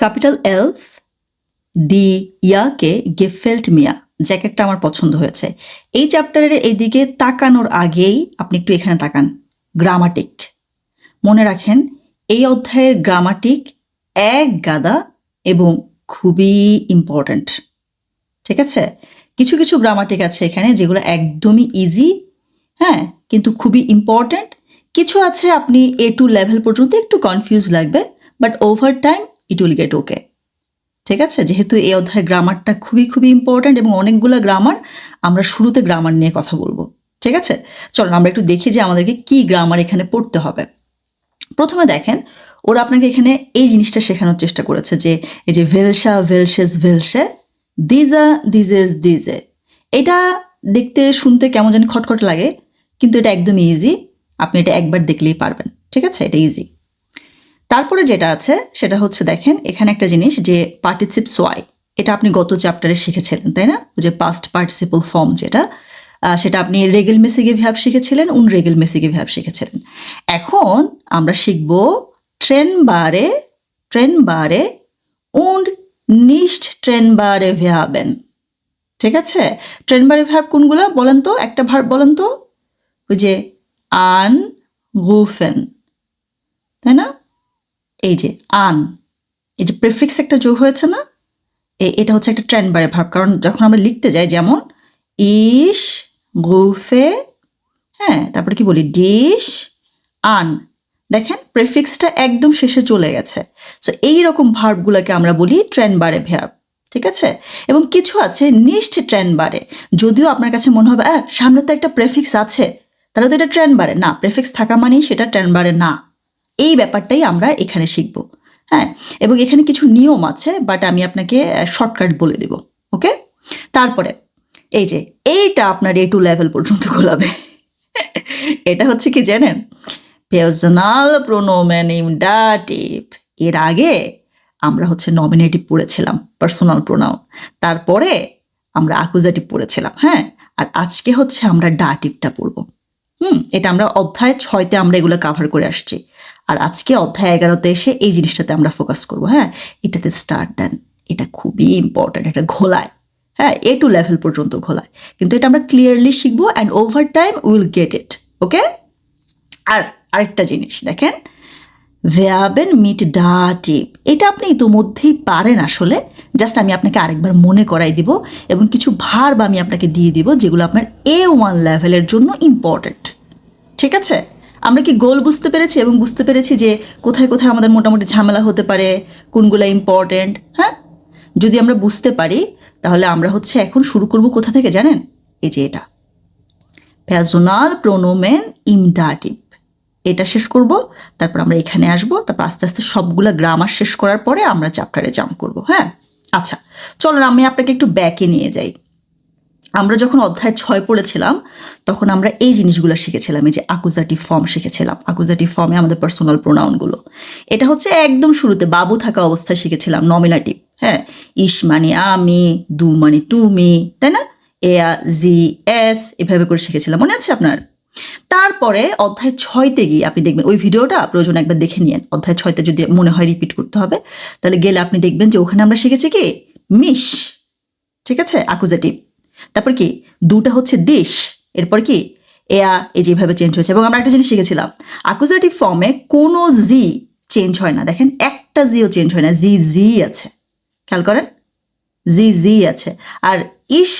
Capital elf দি ইয়াকে গেফেল্ট মিয়া জ্যাকেটটা আমার পছন্দ হয়েছে। এই চ্যাপ্টারের এইদিকে তাকানোর আগেই আপনি একটু এখানে তাকান, গ্রামাটিক। মনে রাখেন এই অধ্যায়ের গ্রামাটিক এক গাদা এবং খুবই ইম্পর্ট্যান্ট। ঠিক আছে, কিছু কিছু গ্রামাটিক আছে এখানে যেগুলো একদমই ইজি, হ্যাঁ, কিন্তু খুবই ইম্পর্ট্যান্ট। কিছু আছে আপনি A2 লেভেল পর্যন্ত একটু কনফিউজ লাগবে, but over time it will get okay. ঠিক আছে, যেহেতু এই অধ্যায়ের গ্রামারটা খুবই খুবই ইম্পর্ট্যান্ট এবং অনেকগুলো গ্রামার, আমরা শুরুতে গ্রামার নিয়ে কথা বলবো। ঠিক আছে, চলুন আমরা একটু দেখি যে আমাদেরকে কি গ্রামার এখানে পড়তে হবে। প্রথমে দেখেন ওরা আপনাকে এখানে এই জিনিসটা শেখানোর চেষ্টা করেছে যে এই যে ভেলসা, ভেলসেস, ভেলসে, দিজা, দিজেস, দিজে। এটা দেখতে শুনতে কেমন জানি খটখট লাগে, কিন্তু এটা একদমই ইজি। আপনি এটা একবার দেখলেই পারবেন। ঠিক আছে, এটা ইজি। তারপরে যেটা আছে সেটা হচ্ছে দেখেন এখানে একটা জিনিস যে পার্টিসিপস ওয়াই, এটা আপনি গত চ্যাপ্টারে শিখেছিলেন তাই না, যে পাস্ট পার্টিসিপল ফর্ম যেটা, সেটা আপনি রেগেলমেসিগে ভ্যাব শিখেছিলেন, রেগেলমেসিগে ভ্যাব শিখেছিলেন। এখন আমরা শিখব ট্রেনবারে, ট্রেনবারে und nicht ট্রেনবারে ভ্যাবেন। ঠিক আছে, ট্রেনবারে ভ্যাব কোনগুলো বলেন তো, একটা ভার্ব বলেন তো, ওই যে anrufen, তাই না, এই যে আন, এই যে প্রিফিক্স একটা যোগ হয়েছে না, এটা হচ্ছে একটা ট্রেনবারে ভার্ব। কারণ যখন আমরা লিখতে যাই যেমন ইস গুফে, হ্যাঁ, তারপরে কি বলি ডিশ আন, দেখেন প্রিফিক্সটা একদম শেষে চলে গেছে। সো এইরকম ভার্বগুলোকে আমরা বলি ট্রেনবারে ভার্ব। ঠিক আছে, এবং কিছু আছে নিশ্চ ট্রেনবারে, যদিও আপনার কাছে মনে হবে সামনে তো একটা প্রেফিক্স আছে, তাহলে তো এটা ট্রেনবারে না, প্রেফিক্স থাকা মানেই সেটা ট্রেনবারে না। এই ব্যাপারটাই আমরা এখানে শিখব। হ্যাঁ, এবং এখানে কিছু নিয়ম আছে, বাট আমি আপনাকে শর্টকাট বলে দেব। ওকে, তারপরে এই যে এইটা আপনার A2 লেভেল পর্যন্ত গোলাবে। এটা হচ্ছে কি জানেন, পার্সোনাল প্রোনোমেন ইনডাটিভ। এর আগে আমরা হচ্ছে নমিনেটিভ পড়েছিলাম, পার্সোনাল প্রোনাউন, তারপরে আমরা অ্যাকুজাটিভ পড়েছিলাম। হ্যাঁ, আর আজকে হচ্ছে আমরা ডাটিভটা পড়ব। এটা আমরা অধ্যায় 6তে আমরা এগুলো কাভার করে আসছি, আর আজকে অধ্যায় 11তে এসে এই জিনিসটাতে আমরা ফোকাস করব। হ্যাঁ, এটাতে স্টার্ট দেন, এটা খুবই ইম্পর্ট্যান্ট, এটা ঘোলায়। হ্যাঁ, A2 লেভেল পর্যন্ত ঘোলায়, কিন্তু এটা আমরা ক্লিয়ারলি শিখবো and over time will get it. Okay, আর আরেকটা জিনিস দেখেন, ভ্যাবেন মিট ডাটিভ, এটা আপনি ইতোমধ্যেই পারেন আসলে, জাস্ট আমি আপনাকে আরেকবার মনে করাই দিব এবং কিছু ভার্ব আমি আপনাকে দিয়ে দিব যেগুলো আপনার A1 লেভেলের জন্য ইম্পর্ট্যান্ট। ঠিক আছে, আমরা কি গোল বুঝতে পেরেছি এবং বুঝতে পেরেছি যে কোথায় কোথায় আমাদের মোটামুটি ঝামেলা হতে পারে, কোনগুলো ইম্পর্ট্যান্ট। হ্যাঁ, যদি আমরা বুঝতে পারি তাহলে আমরা হচ্ছে এখন শুরু করব কোথা থেকে জানেন, এই যে এটা পার্সোনাল প্রোনোমেন ইনডাটিভ, এটা শেষ করব, তারপর আমরা এখানে আসব, তারপর আস্তে আস্তে সবগুলো গ্রামার শেষ করার পরে আমরা চ্যাপ্টারে জাম্প করব। হ্যাঁ, আচ্ছা চলুন আমি আপনাকে একটু ব্যাকে নিয়ে যাই। আমরা যখন অধ্যায় 6 পড়েছিলাম তখন আমরা এই জিনিসগুলো শিখেছিলাম, এই যে অ্যাকুজাটিভ ফর্ম শিখেছিলাম, অ্যাকুজাটিভ ফর্মে আমাদের পার্সোনাল প্রোনাউনগুলো। এটা হচ্ছে একদম শুরুতে বাবু থাকা অবস্থায় শিখেছিলাম নমিনেটিভ। হ্যাঁ, ইস মানে আমি, দু মানে তুমি, তাই না, এয়া জি এস, এভাবে করে শিখেছিলাম, মনে আছে আপনার? তারপরে অধ্যায় 6তে গিয়ে আপনি দেখবেন, ওই ভিডিওটা প্রয়োজন একবার দেখে নিন, অধ্যায় 6তে যদি মনে হয় রিপিট করতে হবে তাহলে গেলে আপনি দেখবেন যে ওখানে আমরা শিখেছি কি মিশ। ঠিক আছে, অ্যাকুজাটিভ, তারপর কি দুটা হচ্ছে দিশ, এরপর কি এয়া, এই যেভাবে চেঞ্জ হয়েছে। এবং আমরা একটা জিনিস শিখেছিলাম, অ্যাকুজাটিভ ফর্মে কোনো জি চেঞ্জ হয় না, দেখেন একটা জিও চেঞ্জ হয় না, জি জি আছে, খেয়াল করেন, জি জি আছে। আর ইস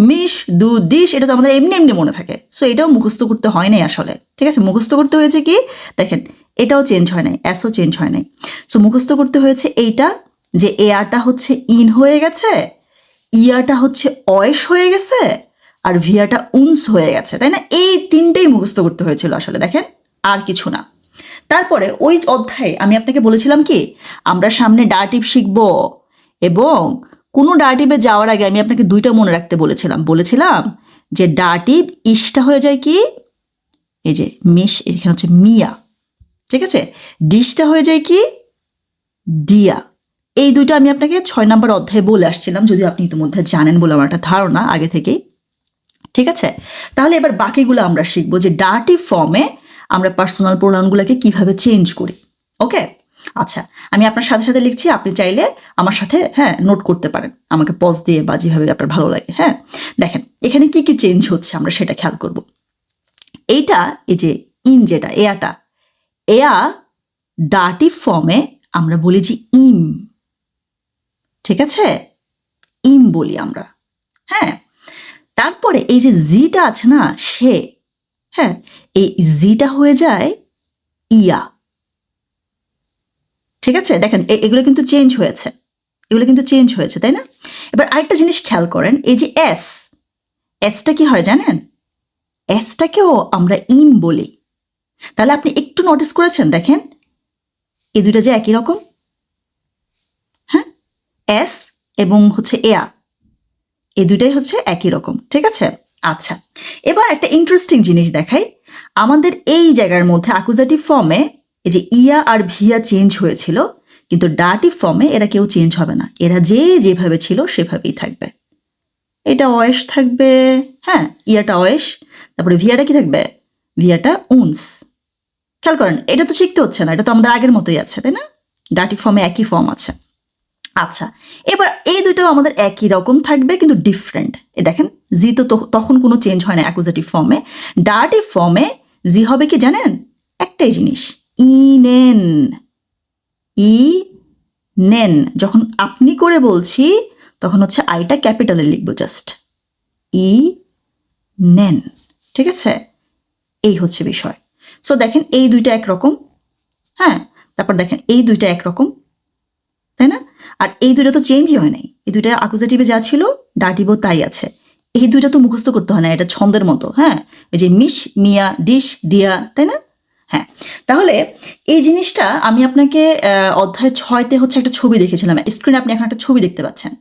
মিশ দু দিশ এটা তো আমাদের এমনি এমনি মনে থাকে, সো এটাও মুখস্থ করতে হয় নাই আসলে। ঠিক আছে, মুখস্থ করতে হয়েছে কি দেখেন, এটাও চেঞ্জ হয় নাই, এসও চেঞ্জ হয় নাই, সো মুখস্থ করতে হয়েছে এইটা যে এয়াটা হচ্ছে ইন হয়ে গেছে, ইয়াটা হচ্ছে অয়েস হয়ে গেছে, আর ভিয়াটা উনস হয়ে গেছে, তাই না, এই তিনটেই মুখস্থ করতে হয়েছিল আসলে, দেখেন আর কিছু না। তারপরে ওই অধ্যায়ে আমি আপনাকে বলেছিলাম কি আমরা সামনে ডাটিভ শিখব, এবং কোনো ডাটিভে যাওয়ার আগে আমি আপনাকে দুইটা মনে রাখতে বলেছিলাম যে ডাটিভ ইসটা হয়ে যায় কি এই যে মিশ, এখানে হচ্ছে মিয়া। ঠিক আছে, ডিশটা হয়ে যায় কি ডিয়া। এই দুইটা আমি আপনাকে 6 নম্বর অধ্যায়ে বলে আসছিলাম, যদি আপনি ইতিমধ্যে জানেন বলে আমার একটা ধারণা আগে থেকেই। ঠিক আছে, তাহলে এবার বাকিগুলো আমরা শিখবো যে ডাটিভ ফর্মে আমরা পার্সোনাল প্রোনাউনগুলোকে কিভাবে চেঞ্জ করি। ওকে, আচ্ছা, আমি আপনার সাথে সাথে লিখছি, আপনি চাইলে আমার সাথে নোট করতে পারেন, আমাকে পজ দিয়ে বা যেভাবে আপনার ভালো লাগে। দেখেন এখানে কি কি চেঞ্জ হচ্ছে আমরা সেটা খেয়াল করব। এইটা এই যে ইন যেটা এয়া ডাটিভ ফর্মে আমরা বলি যে ইম, ঠিক আছে, ইম বলি আমরা। তারপরে এই যে জিটা আছে না, সে, এই জিটা হয়ে যায় ইয়া, ঠিক আছে। দেখেন এগুলো কিন্তু চেঞ্জ হয়েছে, তাই না? এবার আরেকটা জিনিস খেয়াল করেন, এই যে এসটা কি হয় জানেন? এসটাকেও আমরা ইম বলি। তাহলে আপনি একটু নোটিস করেছেন, দেখেন এই দুইটা যে একই রকম, এস এবং হচ্ছে এয়া, এই দুইটাই হচ্ছে একই রকম, ঠিক আছে। আচ্ছা, এবার একটা ইন্টারেস্টিং জিনিস দেখাই। আমাদের এই জায়গার মধ্যে অ্যাকুজাটিভ ফর্মে এই যে ইয়া আর ভিয়া চেঞ্জ হয়েছিল, কিন্তু ডাটিভ ফর্মে এরা কেউ চেঞ্জ হবে না, এরা যেভাবে ছিল সেভাবেই থাকবে। এটা অয়েস থাকবে, ইয়াটা অয়েস, তারপরে ভিয়াটা কি থাকবে? ভিয়াটা উনস। খেয়াল করেন, এটা তো শিখতে হচ্ছে না, এটা তো আমাদের আগের মতোই আছে, তাই না? ডাটিভ ফর্মে একই ফর্ম আছে। আচ্ছা, এবার এই দুইটাও আমাদের একই রকম থাকবে কিন্তু ডিফারেন্ট। এ দেখেন জি তো তখন কোনো চেঞ্জ হয় না অ্যাকুজেটিভ ফর্মে। ডাটিভ ফর্মে জি হবে কি জানেন? একটাই জিনিস, ইনেন। নেন, যখন আপনি করে বলছি তখন হচ্ছে আইটা ক্যাপিটালে লিখবো, জাস্ট নেন, ঠিক আছে। এই হচ্ছে বিষয়। সো দেখেন এই দুইটা একরকম, তারপর দেখেন এই দুইটা একরকম, তাই না? আর এই দুইটা তো চেঞ্জই হয় নাই, এই দুইটা অ্যাকুজেটিভে যা ছিল ডাটিভও তাই আছে। এই দুইটা তো মুখস্থ করতে হয় না, এটা ছন্দের মতো। এই যে মিশ, মিয়া, ডিশ, দিয়া, তাই না? তাহলে এই জিনিসটা আমি আপনাকে অধ্যায় 6-তে হচ্ছে একটা ছবি দেখেছিলাম, স্ক্রিনে আপনি এখন একটা ছবি দেখতে পাচ্ছেন।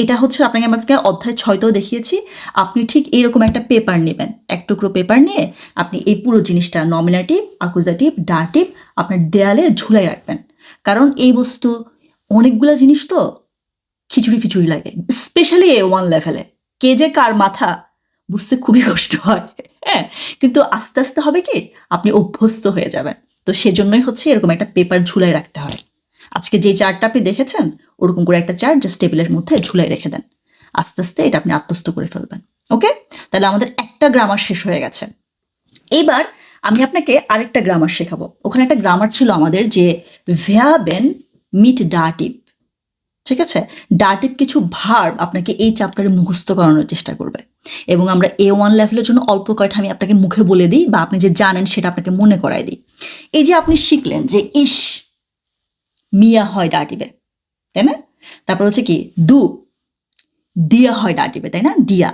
এটা হচ্ছে আমাকে অধ্যায় 6-তেও দেখিয়েছি। আপনি ঠিক এরকম একটা পেপার নেবেন, এক টুকরো পেপার নিয়ে আপনি এই পুরো জিনিসটা নমিনেটিভ, অ্যাকুজেটিভ, ডাটিভ আপনার দেয়ালে ঝুলাই রাখবেন। কারণ এই বস্তু অনেকগুলা জিনিস তো খিচুড়ি লাগে, স্পেশালি A1 লেভেলে। কে যে কার মাথা বুঝতে খুবই কষ্ট হয়, কিন্তু আস্তে আস্তে হবে কি আপনি অভ্যস্ত হয়ে যাবেন। তো সেজন্যই হচ্ছে এরকম একটা পেপার ঝুলাই রাখতে হয়। আজকে যে চার্টটা আপনি দেখেছেন ওরকম করে একটা চার্ট জাস্ট টেবিলের মধ্যে ঝুলাই রেখে দেন, আস্তে আস্তে এটা আপনি আত্মস্থ করে ফেলবেন। ওকে, তাহলে আমাদের একটা গ্রামার শেষ হয়ে গেছে। এবার আমি আপনাকে আরেকটা গ্রামার শেখাবো। ওখানে একটা গ্রামার ছিল আমাদের যে ভ্যাবেন মিট ডাটিভ, ঠিক আছে। ডাটিভ কিছু ভার্ব আপনাকে এই চ্যাপ্টারে মুখস্থ করানোর চেষ্টা করবে, এবং আমরা A1 লেভেলের জন্য অল্প কয়টা আমি আপনাকে মুখে বলে দিই, বা আপনি যে জানেন সেটা আপনাকে মনে করাই দিই। এই যে আপনি শিখলেন যে ইস, মিয়া হয় ডাটিভে, তাই না? তারপর হচ্ছে কি দিয়া হয় ডাটিভে, তাই না? দিয়া।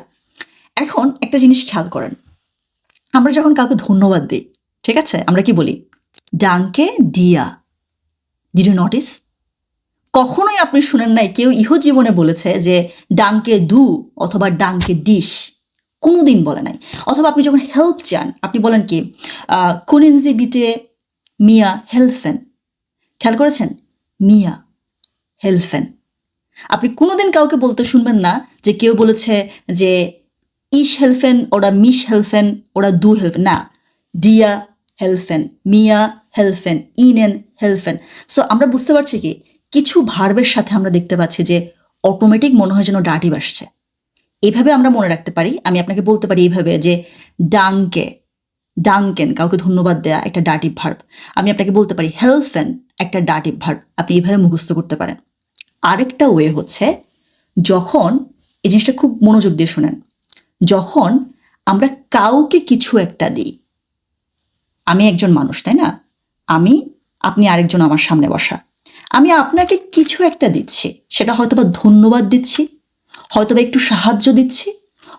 এখন একটা জিনিস খেয়াল করেন, আমরা যখন কাউকে ধন্যবাদ দিই, ঠিক আছে, আমরা কি বলি? ডাঙ্কে দিয়া। Did you notice? কখনোই আপনি শুনেন নাই কেউ ইহজীবনে বলেছে যে ডাঙ্কে দু অথবা ডাঙ্কে ডিশ, কোনোদিন বলে নাই। অথবা আপনি যখন হেল্প চান আপনি বলেন কি কুনিনজি বিটে মিয়া হেলফেন। খেয়াল করেছেন? মিয়া হেলফেন। আপনি কোনোদিন কাউকে বলতে শুনবেন না যে কেউ বলেছে যে ইশ হেলফেন ওরা মিশ হেলফেন ওরা দু হেলফেন, না, ডিয়া হেলফেন, মিয়া হেলফেন, ইনেন হেলফেন। সো আমরা বুঝতে পারছি কি কিছু ভার্বের সাথে আমরা দেখতে পাচ্ছি যে অটোমেটিক মনে হয় যেন ডাটিভ আসছে। এইভাবে আমরা মনে রাখতে পারি। আমি আপনাকে বলতে পারি এইভাবে যে ডাঙ্কেন কাউকে ধন্যবাদ দেয়া একটা ডাটিভ ভার্ব। আমি আপনাকে বলতে পারি হেলফেন একটা ডাটিভ ভার্ব। আপনি এইভাবে মুখস্থ করতে পারেন। আরেকটা ওয়ে হচ্ছে যখন, এই জিনিসটা খুব মনোযোগ দিয়ে শোনেন, যখন আমরা কাউকে কিছু একটা দিই, আমি একজন মানুষ, তাই না? আপনি আরেকজন আমার সামনে বসা, আমি আপনাকে কিছু একটা দিচ্ছি, সেটা হয়তোবা ধন্যবাদ দিচ্ছি, হয়তোবা একটু সাহায্য দিচ্ছি,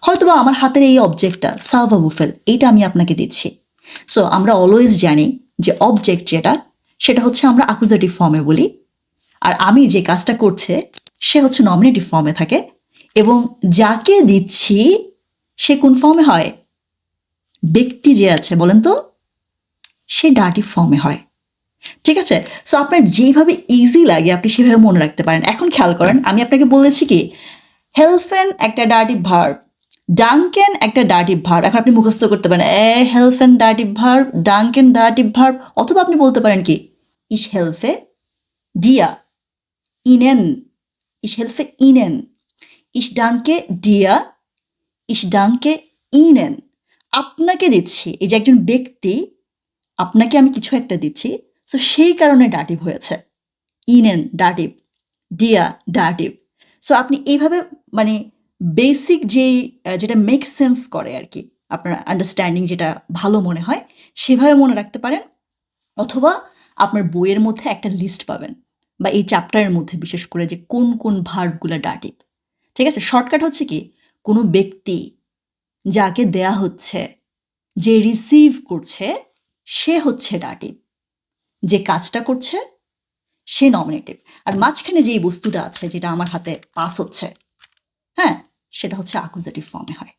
হয়তোবা আমার হাতের এই অবজেক্টটা সার্ভা বুফেল, এইটা আমি আপনাকে দিচ্ছি। সো আমরা অলওয়েজ জানি যে অবজেক্ট যেটা সেটা হচ্ছে আমরা অ্যাকুজেটিভ ফর্মে বলি, আর আমি যে কাজটা করছে সে হচ্ছে নমিনেটিভ ফর্মে থাকে, এবং যাকে দিচ্ছি সে কোন ফর্মে হয়? ব্যক্তি যে আছে বলেন তো, সে ডাটিভ ফর্মে হয়, ঠিক আছে। সো আপনার যেভাবে ইজি লাগে আপনি সেভাবে মনে রাখতে পারেন। এখন খেয়াল করেন, আমি আপনাকে বলেছি কি হেলফেন একটা ডাটিভ ভার্ব, ডাঙ্কেন একটা ডাটিভ ভার্ব। এখন আপনি মুখস্থ করতে পারেন হেলফেন dative verb, drunken dative verb, অথবা আপনি বলতে পারেন কি ইস হেলফে dir, Ihnen, ich helfe Ihnen, ich danke dir, ich danke Ihnen. আপনাকে দিচ্ছি, এই যে একজন ব্যক্তি, আপনাকে আমি কিছু একটা দিচ্ছি, সো সেই কারণে ডাটিভ হয়েছে। ইনেন ডাটিভ, দিয়া ডাটিভ। সো আপনি এইভাবে মানে বেসিক যেই যেটা মেক সেন্স করে আর কি, আপনার আন্ডারস্ট্যান্ডিং যেটা ভালো মনে হয় সেভাবে মনে রাখতে পারেন, অথবা আপনার বইয়ের মধ্যে একটা লিস্ট পাবেন, বা এই চ্যাপ্টারের মধ্যে বিশেষ করে যে কোন কোন ভার্বগুলো ডাটিভ। ঠিক আছে, শর্টকাট হচ্ছে কি, কোনো ব্যক্তি যাকে দেয়া হচ্ছে, যে রিসিভ করছে সে হচ্ছে ডাটিভ, যে কাজটা করছে সে নমিনেটিভ, আর মাঝখানে যেই বস্তুটা আছে যেটা আমার হাতে পাস হচ্ছে, হ্যাঁ, সেটা হচ্ছে অ্যাকুজেটিভ ফর্মে হয়।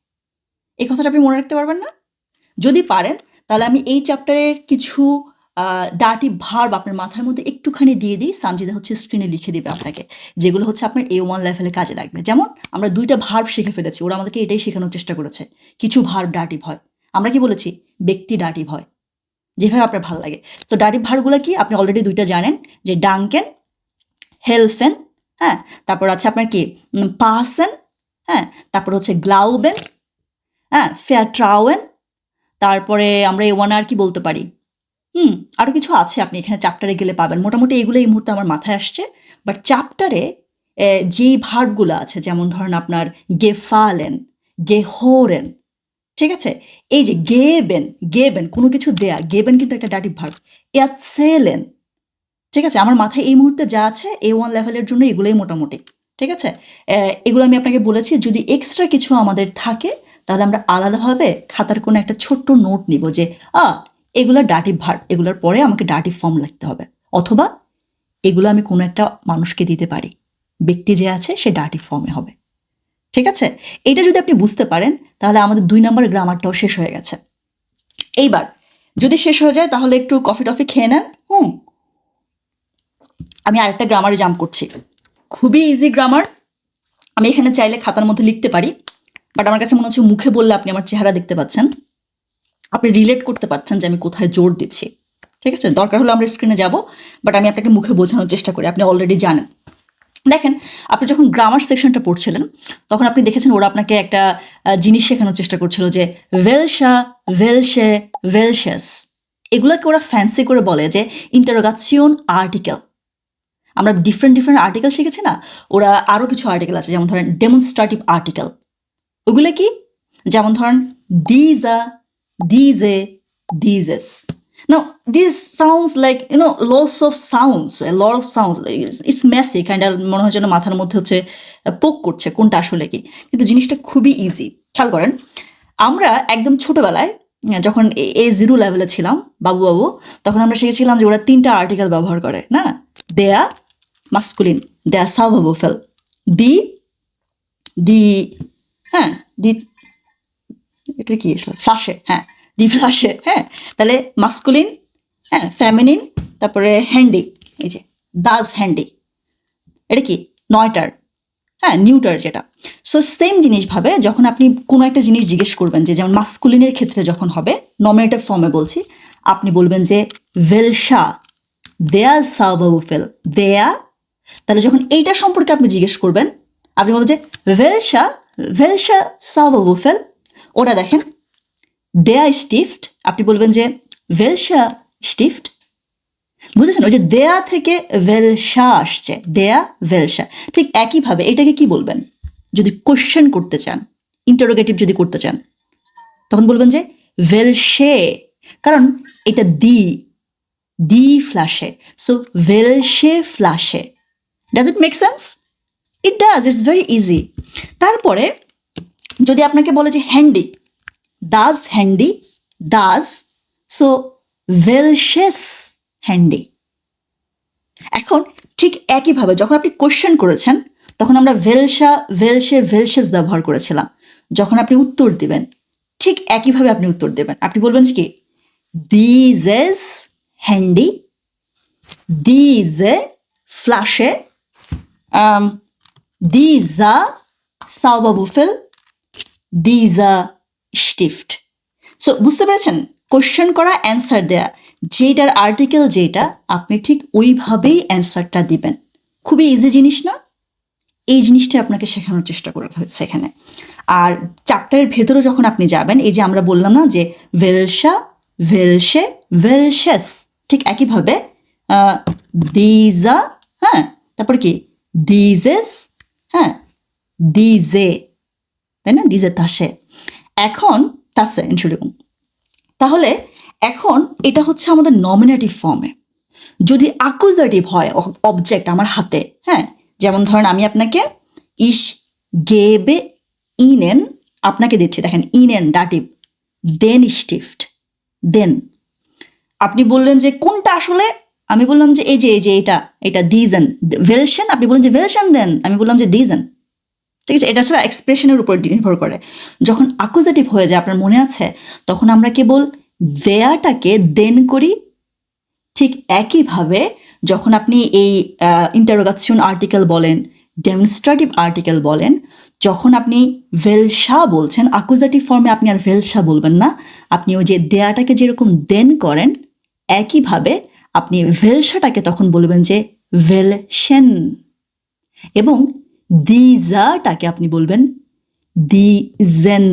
এই কথাটা আপনি মনে রাখতে পারবেন না? যদি পারেন তাহলে আমি এই চ্যাপ্টারের কিছু ডাটিভ ভার্ব আপনার মাথার মধ্যে একটুখানি দিয়ে দিই, সানজিদা হচ্ছে স্ক্রিনে লিখে দিবে আপনাকে, যেগুলো হচ্ছে আপনার A1 লেভেলে কাজে লাগবে। যেমন আমরা 2টা ভার্ব শিখে ফেলেছি, ওরা আমাদেরকে এটাই শেখানোর চেষ্টা করেছে। কিছু ভার্ব ডাটিভ হয়, আমরা কি বলেছি, ব্যক্তি ডাটিভ হয়, যেভাবে আপনার ভালো লাগে। তো ডাটিভ ভার্বগুলো কি আপনি অলরেডি 2টা জানেন, যে ডাঙ্কেন, হেলফেন, হ্যাঁ, তারপর আছে আপনার কি পাসেন, হ্যাঁ, তারপর হচ্ছে গ্লাউবেন, হ্যাঁ, ফেয়ারট্রাউয়েন, তারপরে আমরা A1 আর কি বলতে পারি, আরও কিছু আছে, আপনি এখানে চ্যাপ্টারে গেলে পাবেন। মোটামুটি এগুলো এই মুহূর্তে আমার মাথায় আসছে। বাট চ্যাপ্টারে যেই ভার্বগুলো আছে, যেমন ধরেন আপনার গেফালেন, গেহোরেন, ঠিক আছে, এই যে গেবেন, গেবেন কোনো কিছু দেয়া, গেবেন কিন্তু একটা ডাটিভ ভার্ব, এয়াতসেলেন, ঠিক আছে, আমার মাথায় এই মুহূর্তে যা আছে A1 লেভেলের জন্য এগুলোই মোটামুটি, ঠিক আছে। এগুলো আমি আপনাকে বলেছি, যদি এক্সট্রা কিছু আমাদের থাকে তাহলে আমরা আলাদাভাবে খাতার কোনো একটা ছোট্ট নোট নিব, যে এগুলো ডাটিভ ভার্ব, এগুলোর পরে আমাকে ডাটিভ ফর্ম লিখতে হবে, অথবা এগুলো আমি কোনো একটা মানুষকে দিতে পারি, ব্যক্তি যে আছে সে ডাটিভ ফর্মে হবে, ঠিক আছে। এইটা যদি আপনি বুঝতে পারেন তাহলে আমাদের 2 নম্বরের গ্রামারটাও শেষ হয়ে গেছে। এইবার যদি শেষ হয়ে যায় তাহলে একটু কফি টফি খেয়ে নেন। আমি আরেকটা গ্রামারে জাম্প করছি, খুবই ইজি গ্রামার, আমি এখানে চাইলে খাতার মধ্যে লিখতে পারি, বাট আমার কাছে মনে হচ্ছে মুখে বললে আপনি আমার চেহারা দেখতে পাচ্ছেন, আপনি রিলেট করতে পারছেন যে আমি কোথায় জোর দিচ্ছি, ঠিক আছে। দরকার হলে আমরা স্ক্রিনে যাব, বাট আমি আপনাকে মুখে বোঝানোর চেষ্টা করি, আপনি অলরেডি জানেন। দেখেন, আপনি যখন গ্রামার সেকশনটা পড়ছিলেন তখন আপনি দেখেছেন ওরা আপনাকে একটা জিনিস শেখানোর চেষ্টা করছিল, যে ভেলসা, ভেলসে, ভেলসেস, এগুলোকে ওরা ফ্যান্সি করে বলে যে ইন্টারোগাসিয়ন আর্টিকেল। আমরা ডিফারেন্ট আর্টিকেল শিখেছি না, ওরা আরও কিছু আর্টিকেল আছে, যেমন ধরেন ডেমনস্ট্রেটিভ আর্টিকেল। ওগুলো কি, যেমন ধরেন দিজা, দিজে, দিজেস। Now, this sounds like, lots of sounds, a lot of sounds. It's messy, kind of মনে হয় যেন মাথার মধ্যে হচ্ছে পোক করছে কোনটা আসলে কি, কিন্তু জিনিসটা খুবই ইজি। খেয়াল করেন, আমরা একদম ছোটবেলায় যখন A0 লেভেলে ছিলাম বাবু, তখন আমরা শিখেছিলাম যে ওরা 3টা আর্টিকেল ব্যবহার করে না, দেয়া মাস্কুলিন, দেয়া সাবভাবুফেল, দি, হ্যাঁ, দি, এটা কি আসলে ফ্লাশে, হ্যাঁ, দি ফ্লাশে, হ্যাঁ, তাহলে মাস্কুলিন, হ্যাঁ, ফেমিনিন, তারপরে হ্যান্ডি, এই যে দাস হ্যান্ডি, এটা কি 9টার, হ্যাঁ, নিউটার যেটা। সো সেম জিনিসভাবে যখন আপনি কোনো একটা জিনিস জিজ্ঞেস করবেন, যে যেমন মাস্কুলিনের ক্ষেত্রে যখন হবে নমিনেটিভ ফর্মে বলছি, আপনি বলবেন যে ভেলসা, দেয়া সাবভাবুফেল, দেয়া, তাহলে যখন এইটা সম্পর্কে আপনি জিজ্ঞেস করবেন আপনি বলবেন যে ভেলসা, ভেলসা সাবভাবুফেল, ওটা দেখেন দেয়া স্টিফট, আপনি বলবেন যে ভেলসা স্টিফট, বুঝেছেন, ওই যে দেয়া থেকে ভেলসা আসছে, দেয়া ভেলসা। ঠিক একইভাবে এটাকে কি বলবেন, যদি কোশ্চেন করতে চান, ইন্টারোগেটিভ যদি করতে চান, তখন বলবেন যে ভেলসে, কারণ এটা দি ফ্ল্যাশে, সো ভেলসে ফ্ল্যাশে। Does it make sense? It does, it's very easy. তারপরে যদি আপনাকে বলে যে হ্যান্ডি, দাস হ্যান্ডি, দাস, সো ভেলসেস হ্যান্ডি। এখন ঠিক একইভাবে যখন আপনি কোশ্চেন করেছেন তখন আমরা ভেলসা, ভেলসে, ভেলসেস ব্যবহার করেছিলাম, যখন আপনি উত্তর দিবেন ঠিক একইভাবে আপনি উত্তর দেবেন, আপনি বলবেন কি দিজেস হ্যান্ডি, দিজে ফ্ল্যাশে, দিজা সাউবাবুফেল, দিজা স্টিফট। সো বুঝতে পেরেছেন কোশ্চেন করা, অ্যান্সার দেয়া, যেটার আর্টিকেল যেটা আপনি ঠিক ওইভাবেই অ্যান্সারটা দিবেন। খুবই ইজি জিনিস না? এই জিনিসটা আপনাকে শেখানোর চেষ্টা করা হচ্ছে এখানে। আর চ্যাপ্টারের ভেতরে যখন আপনি যাবেন, এই যে আমরা বললাম না যে ভেলসা, ভেলসে, ভেলসেস, ঠিক একইভাবে দিজা, হ্যাঁ, তারপরে কি দিজেস, হ্যাঁ, দিজে, তাই না, দিজে তাসে, এখন তাসে, এন্ট্রোডিউম। তাহলে এখন এটা হচ্ছে আমাদের নমিনেটিভ ফর্মে। যদি অ্যাকুজাটিভ হয় অবজেক্ট আমার হাতে, হ্যাঁ, যেমন ধরেন আমি আপনাকে ইস গেবে ইনেন আপনাকে দিচ্ছি, দেখেন ইনেন ডাটিভ, দেন স্টিফট, দেন আপনি বললেন যে কোনটা আসলে, আমি বললাম যে এই যে এটা দিজেন, ভেলসেন, আপনি বললেন যে ভেলসেন দেন, আমি বললাম যে দিজেন। ঠিক আছে, এটা আসলে এক্সপ্রেশনের উপর নির্ভর করে। যখন অ্যাকুজাটিভ হয়ে যায়, আপনার মনে আছে, তখন আমরা কেবল দেয়াটাকে দেন করি। ঠিক একইভাবে যখন আপনি এই ইন্টারোগাশন আর্টিকেল বলেন, ডেমনস্ট্রেটিভ আর্টিকেল বলেন, যখন আপনি ভেলসা বলছেন অ্যাকুজাটিভ ফর্মে, আপনি আর ভেলসা বলবেন না, আপনি ওই যে দেয়াটাকে যেরকম দেন করেন, একইভাবে আপনি ভেলসাটাকে তখন বলবেন যে ভেলসেন, এবং দিজাটাকে আপনি বলবেন দিজেন।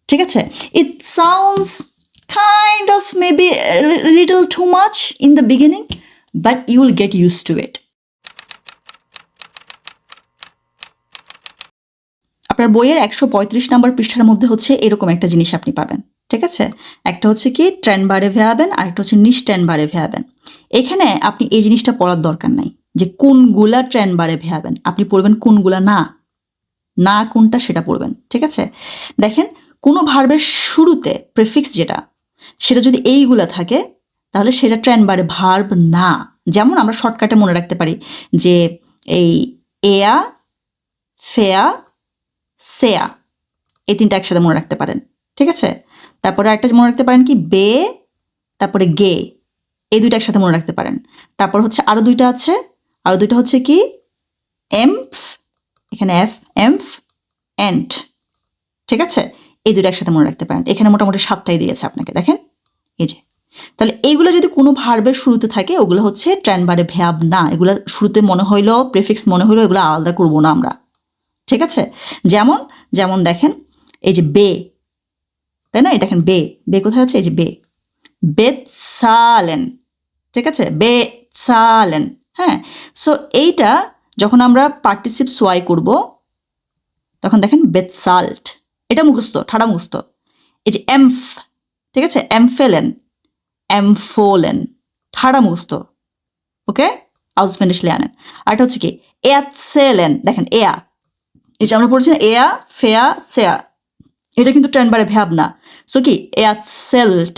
ঠিক আছে, it sounds kind of maybe a little too much in the beginning, but you will get used to it. আপনার বইয়ের 135 নম্বর পৃষ্ঠার মধ্যে হচ্ছে এরকম একটা জিনিস আপনি পাবেন। ঠিক আছে, একটা হচ্ছে কি ট্রেনবারে ভেয়াবেন, আর একটা হচ্ছে নিশ ট্রেনবারে ভেয়াবেন। এখানে আপনি এই জিনিসটা পড়ার দরকার নাই যে কোনগুলা ট্রেনবারে ভেয়াবেন, আপনি পড়বেন কোনগুলা না, না কোনটা সেটা পড়বেন। ঠিক আছে, দেখেন কোনো ভার্বের শুরুতে প্রিফিক্স যেটা, সেটা যদি এইগুলা থাকে তাহলে সেটা ট্রেনবারে ভার্ব না। যেমন আমরা শর্টকাটে মনে রাখতে পারি যে এই এয়া, ফেয়া, সেয়া, এই তিনটা একসাথে মনে রাখতে পারেন। ঠিক আছে, তারপরে একটা মনে রাখতে পারেন কি বে, তারপরে গে, এই দুইটা একসাথে মনে রাখতে পারেন। তারপর হচ্ছে আরো দুইটা আছে, আরো দুইটা হচ্ছে কি এমফ, এখানে এফ, এমফ, এন্ট। ঠিক আছে, এই দুটো একসাথে মনে রাখতে পারেন। এখানে মোটামুটি 7টাই দিয়েছে আপনাকে, দেখেন এই যে। তাহলে এইগুলো যদি কোনো ভার্বের শুরুতে থাকে, ওগুলো হচ্ছে ট্রেনবারে ভ্যাব না। এগুলো শুরুতে মনে হইলো প্রিফিক্স মনে হইলো, এগুলো আলাদা করবো না আমরা। ঠিক আছে, যেমন যেমন দেখেন এই যে বে, তাই না, এই দেখেন বে, বে কোথায় আছে, এই যে বে, বেতসালেন। ঠিক আছে, বেতসালেন, হ্যাঁ। সো এইটা যখন আমরা পার্টিসিপ সোয়াই করব, তখন দেখেন বেতসাল্ট, এটা মুখস্থ, ঠাড়া মুখস্থ। এই যে এমফ, ঠিক আছে, এমফেলেন, এমফোলেন, ঠাড়া মুখস্থ। ওকে, auswendig lernen। আর এটা হচ্ছে কি এয়াতসেলেন, দেখেন এয়া, এই যে আমরা পড়ছি না এয়া, ফেয়া, সেয়া, এটা কিন্তু ট্রেনবারে ভ্যাব না। সো কি এয়াতসেল্ট।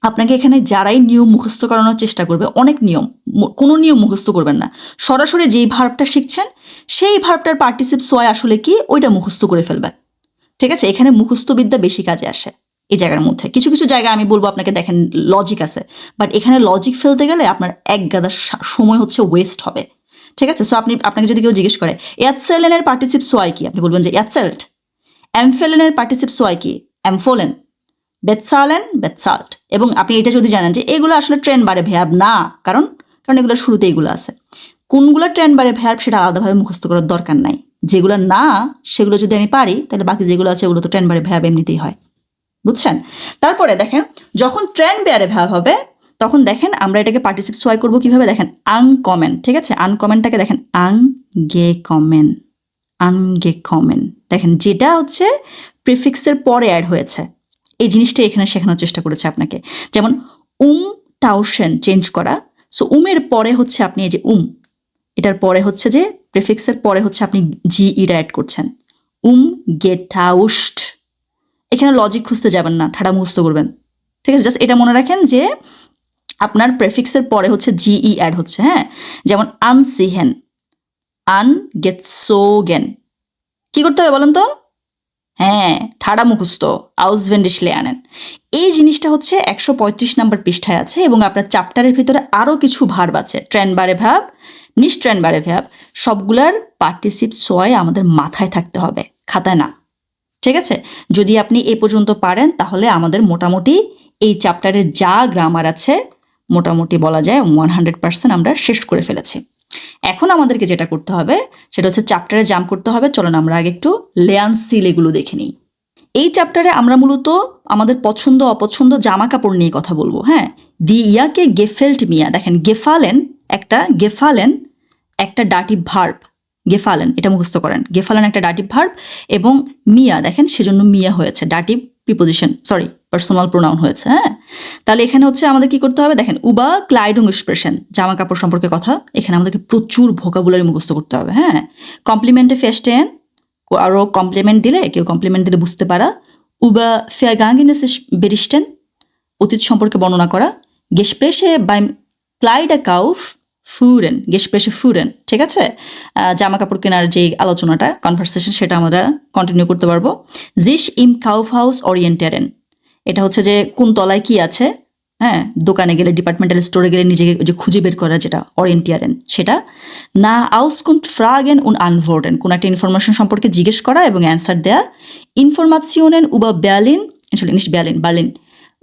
আপনাকে এখানে যারাই নিয়ম মুখস্থ করানোর চেষ্টা করবে, অনেক নিয়ম, কোনো নিয়ম মুখস্থ করবেন না, সরাসরি যেই ভার্বটা শিখছেন সেই ভার্বটার পার্টিসিপ সোয়াই আসলে কি ওইটা মুখস্থ করে ফেলবেন। ঠিক আছে, এখানে মুখস্থবিদ্যা বেশি কাজে আসে এই জায়গার মধ্যে। কিছু কিছু জায়গায় আমি বলবো আপনাকে দেখেন লজিক আছে, বাট এখানে লজিক ফেলতে গেলে আপনার এক গাদা সময় হচ্ছে ওয়েস্ট হবে। ঠিক আছে, সো আপনাকে যদি কেউ জিজ্ঞেস করে এয়াতসেলেনের পার্টিসিপ সোয়াই কি, আপনি বলবেন যে এয়াতসেল্ট। এমফেলেনের পার্টিসিপ সোয়াই কি, এমফোলেন। বেতসালেন, বেতসাল্ট। এবং আপনি এটা যদি জানেন যে এগুলো আসলে ট্রেনবারে ভ্যাব না, কারণ এগুলোর শুরুতে এগুলো আছে। কোনগুলো ট্রেনবারে ভ্যাব সেটা আলাদাভাবে মুখস্থ করার দরকার নাই। যেগুলো না সেগুলো যদি আমি পারি, তাহলে বাকি যেগুলো আছে ওগুলো তো ট্রেনবারে ভ্যাব এমনিতেই হয়, বুঝছেন। তারপরে দেখেন যখন ট্রেনবারে ভ্যাব হবে, তখন দেখেন আমরা এটাকে পার্টিসিপ সোয়াই করবো কিভাবে, দেখেন আনকমেন। ঠিক আছে, আনকমেনটাকে দেখেন আনগেকমেন, আনগেকমেন, দেখেন যেটা হচ্ছে প্রিফিক্সের পরে অ্যাড হয়েছে, এই জিনিসটা এখানে শেখানোর চেষ্টা করেছে আপনাকে। যেমন টাউশেন, চেঞ্জ করা। সো উমের পরে হচ্ছে আপনি এই যে এটার পরে হচ্ছে যে প্রিফিক্সের পরে হচ্ছে আপনি জিইটা অ্যাড করছেন, গেটাউস্ট। এখানে লজিক খুঁজতে যাবেন না, ঠাড়া মুখস্থ করবেন। ঠিক আছে, জাস্ট এটা মনে রাখেন যে আপনার প্রিফিক্সের পরে হচ্ছে জিই অ্যাড হচ্ছে। হ্যাঁ, যেমন আনসিহেন, গেটসোগেন। কি করতে হবে বলেন তো, হ্যাঁ, ঠাড়া মুখস্থ, auswendig lernen। এই জিনিসটা হচ্ছে 135 নম্বর পৃষ্ঠায় আছে, এবং আপনার চ্যাপ্টারের ভিতরে আরও কিছু ভার্ব আছে, ট্রেনবারে ভ্যাব, নিশ ট্রেনবারে ভ্যাব, সবগুলার পার্টিসিপ সোয়াই আমাদের মাথায় থাকতে হবে, খাতায় না। ঠিক আছে, যদি আপনি এ পর্যন্ত পারেন তাহলে আমাদের মোটামুটি এই চ্যাপ্টারের যা গ্রামার আছে মোটামুটি বলা যায় 100% আমরা শেষ করে ফেলেছি। এখন আমাদেরকে যেটা করতে হবে সেটা হচ্ছে চ্যাপ্টারে জাম্প করতে হবে। চলুন আমরা আগে একটু লেয়ান সিল এগুলো দেখে নিই। এই চ্যাপ্টারে আমরা মূলত আমাদের পছন্দ অপছন্দ জামা কাপড় নিয়ে কথা বলবো। হ্যাঁ, দি ইয়াকে গেফেল্ট মিয়া, দেখেন গেফালেন একটা ডাটিভ ভার্ব, গেফালেন এটা মুখস্থ করেন, গেফালেন একটা ডাটিভ ভার্ব এবং মিয়া দেখেন সেজন্য মিয়া হয়েছে, ডাটিভ প্রিপোজিশন পার্সোনাল প্রোনাউন হয়েছে। হ্যাঁ, তাহলে এখানে হচ্ছে আমাদের কি করতে হবে, দেখেন উবা ক্লাইডুং এক্সপ্রেশন জামা কাপড় সম্পর্কে কথা, এখানে আমাদেরকে প্রচুর ভোকাবুলারি মুখস্থ করতে হবে। হ্যাঁ, কমপ্লিমেন্টে ফেস্টেন, আরও কমপ্লিমেন্ট দিলে কেউ কমপ্লিমেন্ট দিলে বুঝতে পারা, উবা ফেয়াগাঙ্গিনেস বেরিস্টেন অতীত সম্পর্কে বর্ণনা করা, গেসপ্রেশে বাইম ক্লাইডা কাউফ ফুরেন, গেসপ্রেশে ফুরেন। ঠিক আছে, জামা কাপড় কেনার যে আলোচনাটা কনভারসেশন সেটা আমরা কন্টিনিউ করতে পারবো। জিস ইম কাউফ হাউস অরিয়েন্টারেন, এটা হচ্ছে যে কোন তলায় কি আছে। হ্যাঁ, দোকানে গেলে ডিপার্টমেন্টাল স্টোরে গেলে নিজেকে যে খুঁজে বের করা যেটা অরিয়েন্টিয়ারেন সেটা। না আউসকুন্ট ফ্রাগেন উন আনভোর্ডেন, কোনো একটা ইনফরমেশন সম্পর্কে জিজ্ঞেস করা এবং অ্যান্সার দেয়া। ইনফরমাশিওনেন উবা ব্যালিন, আসলে নিশ্চয় বার্লিন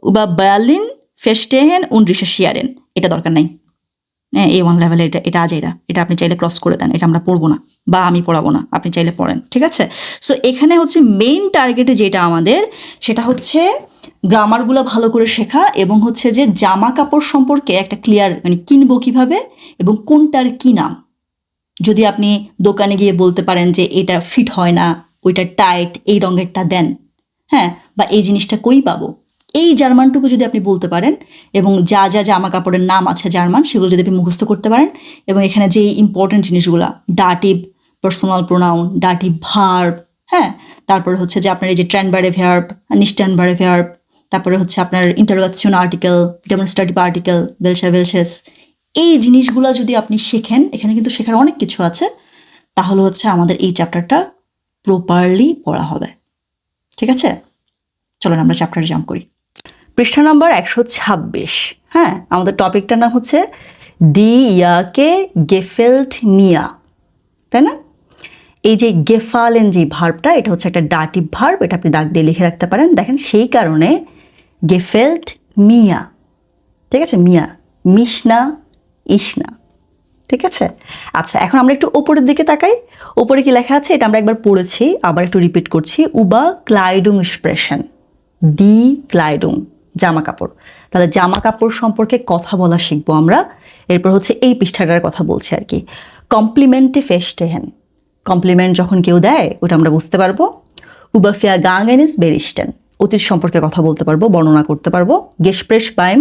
উবা বার্লিন ফেস্টেহেন উন রিসার্চিয়ারেন, এটা দরকার নাই। হ্যাঁ, A1 লেভেলে এটা এটা আপনি চাইলে ক্রস করে দেন, এটা আমরা পড়বো না বা আমি পড়াবো না, আপনি চাইলে পড়েন। ঠিক আছে, সো এখানে হচ্ছে মেইন টার্গেটে যেটা আমাদের সেটা হচ্ছে গ্রামারগুলো ভালো করে শেখা এবং হচ্ছে যে জামা কাপড় সম্পর্কে একটা ক্লিয়ার, মানে কিনবো কিভাবে এবং কোনটার কি নাম। যদি আপনি দোকানে গিয়ে বলতে পারেন যে এটা ফিট হয় না, ওইটা টাইট, এই রঙেরটা দেন। হ্যাঁ, বা এই জিনিসটা কই পাবো, এই জার্মানটুকু যদি আপনি বলতে পারেন এবং যা যা জামা কাপড়ের নাম আছে জার্মান সেগুলো যদি আপনি মুখস্থ করতে পারেন এবং এখানে যে ইম্পর্টেন্ট জিনিসগুলো dative personal pronoun, dative verb, হ্যাঁ, তারপরে হচ্ছে যে আপনার এই যে ট্রেনবারে ভার্ব, নিস্টানবারে ভার্ব, তারপরে হচ্ছে আপনার ইন্টারোগাশন আর্টিকেল, ডেমনস্ট্রেটিভ আর্টিকেল, বেলশেস, এই জিনিসগুলো যদি আপনি শেখেন, এখানে কিন্তু শেখার অনেক কিছু আছে, তাহলে হচ্ছে আমাদের এই চ্যাপ্টারটা প্রপারলি পড়া হবে। ঠিক আছে, চলুন আমরা চ্যাপ্টারে জাম্প করি। পৃষ্ঠা নম্বর 126। হ্যাঁ, আমাদের টপিকটার নাম হচ্ছে দি ইয়াকে গেফেল্ট মিয়া, তাই না? এই যে গেফালেন যে ভার্বটা, এটা হচ্ছে একটা ডাটিভ ভার্ব, এটা আপনি দাগ দিয়ে লিখে রাখতে পারেন। দেখেন সেই কারণে গেফেল্ট মিয়া, ঠিক আছে, মিয়া, মিশনা, ইসনা। ঠিক আছে, আচ্ছা এখন আমরা একটু ওপরের দিকে তাকাই। ওপরে কি লেখা আছে এটা আমরা একবার পড়েছি, আবার একটু রিপিট করছি। উবা ক্লাইডুং এক্সপ্রেশন, দি ক্লাইডুং জামা কাপড়। তাহলে জামা কাপড় সম্পর্কে কথা বলা শিখবো আমরা। এরপর হচ্ছে এই পৃষ্ঠাটার কথা বলছি আর কি। কমপ্লিমেন্টে ফেস্টেহেন, কমপ্লিমেন্ট যখন কেউ দেয় ওটা আমরা বুঝতে পারবো। উবাফিয়া গাঙ্গেনিস বেরিস্টেন, অতীত সম্পর্কে কথা বলতে পারবো, বর্ণনা করতে পারবো। গেসপ্রেশ বাইম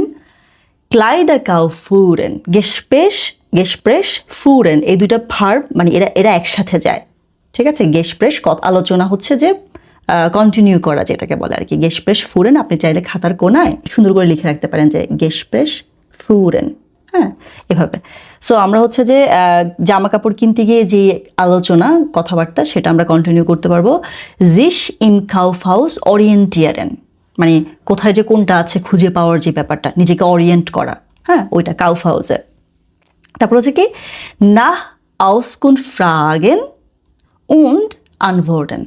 ক্লাইডা কাউ ফুরেন, গেসপ্রেশ ফুরেন, এই দুইটা ভার্ব মানে এরা একসাথে যায়। ঠিক আছে, গেসপ্রেশ আলোচনা হচ্ছে যে কন্টিনিউ করা যেটাকে বলে আর কি। গেসপ্রেশ ফুরেন আপনি চাইলে খাতার কোনায় সুন্দর করে লিখে রাখতে পারেন যে গেসপ্রেশ ফুরেন। হ্যাঁ, এভাবে। সো আমরা হচ্ছে যে জামা কাপড় কিনতে গিয়ে যে আলোচনা কথাবার্তা সেটা আমরা কন্টিনিউ করতে পারবো। জিস ইম কাউফহাউস অরিয়েন্টিয়ারেন, মানে কোথায় যে কোনটা আছে খুঁজে পাওয়ার যে ব্যাপারটা, নিজেকে অরিয়েন্ট করা। হ্যাঁ, ওইটা কাউফহাউসে। তারপর হচ্ছে কি নাহ আউসকুন ফ্রাগেন উন্ড আনভোর্ডেন।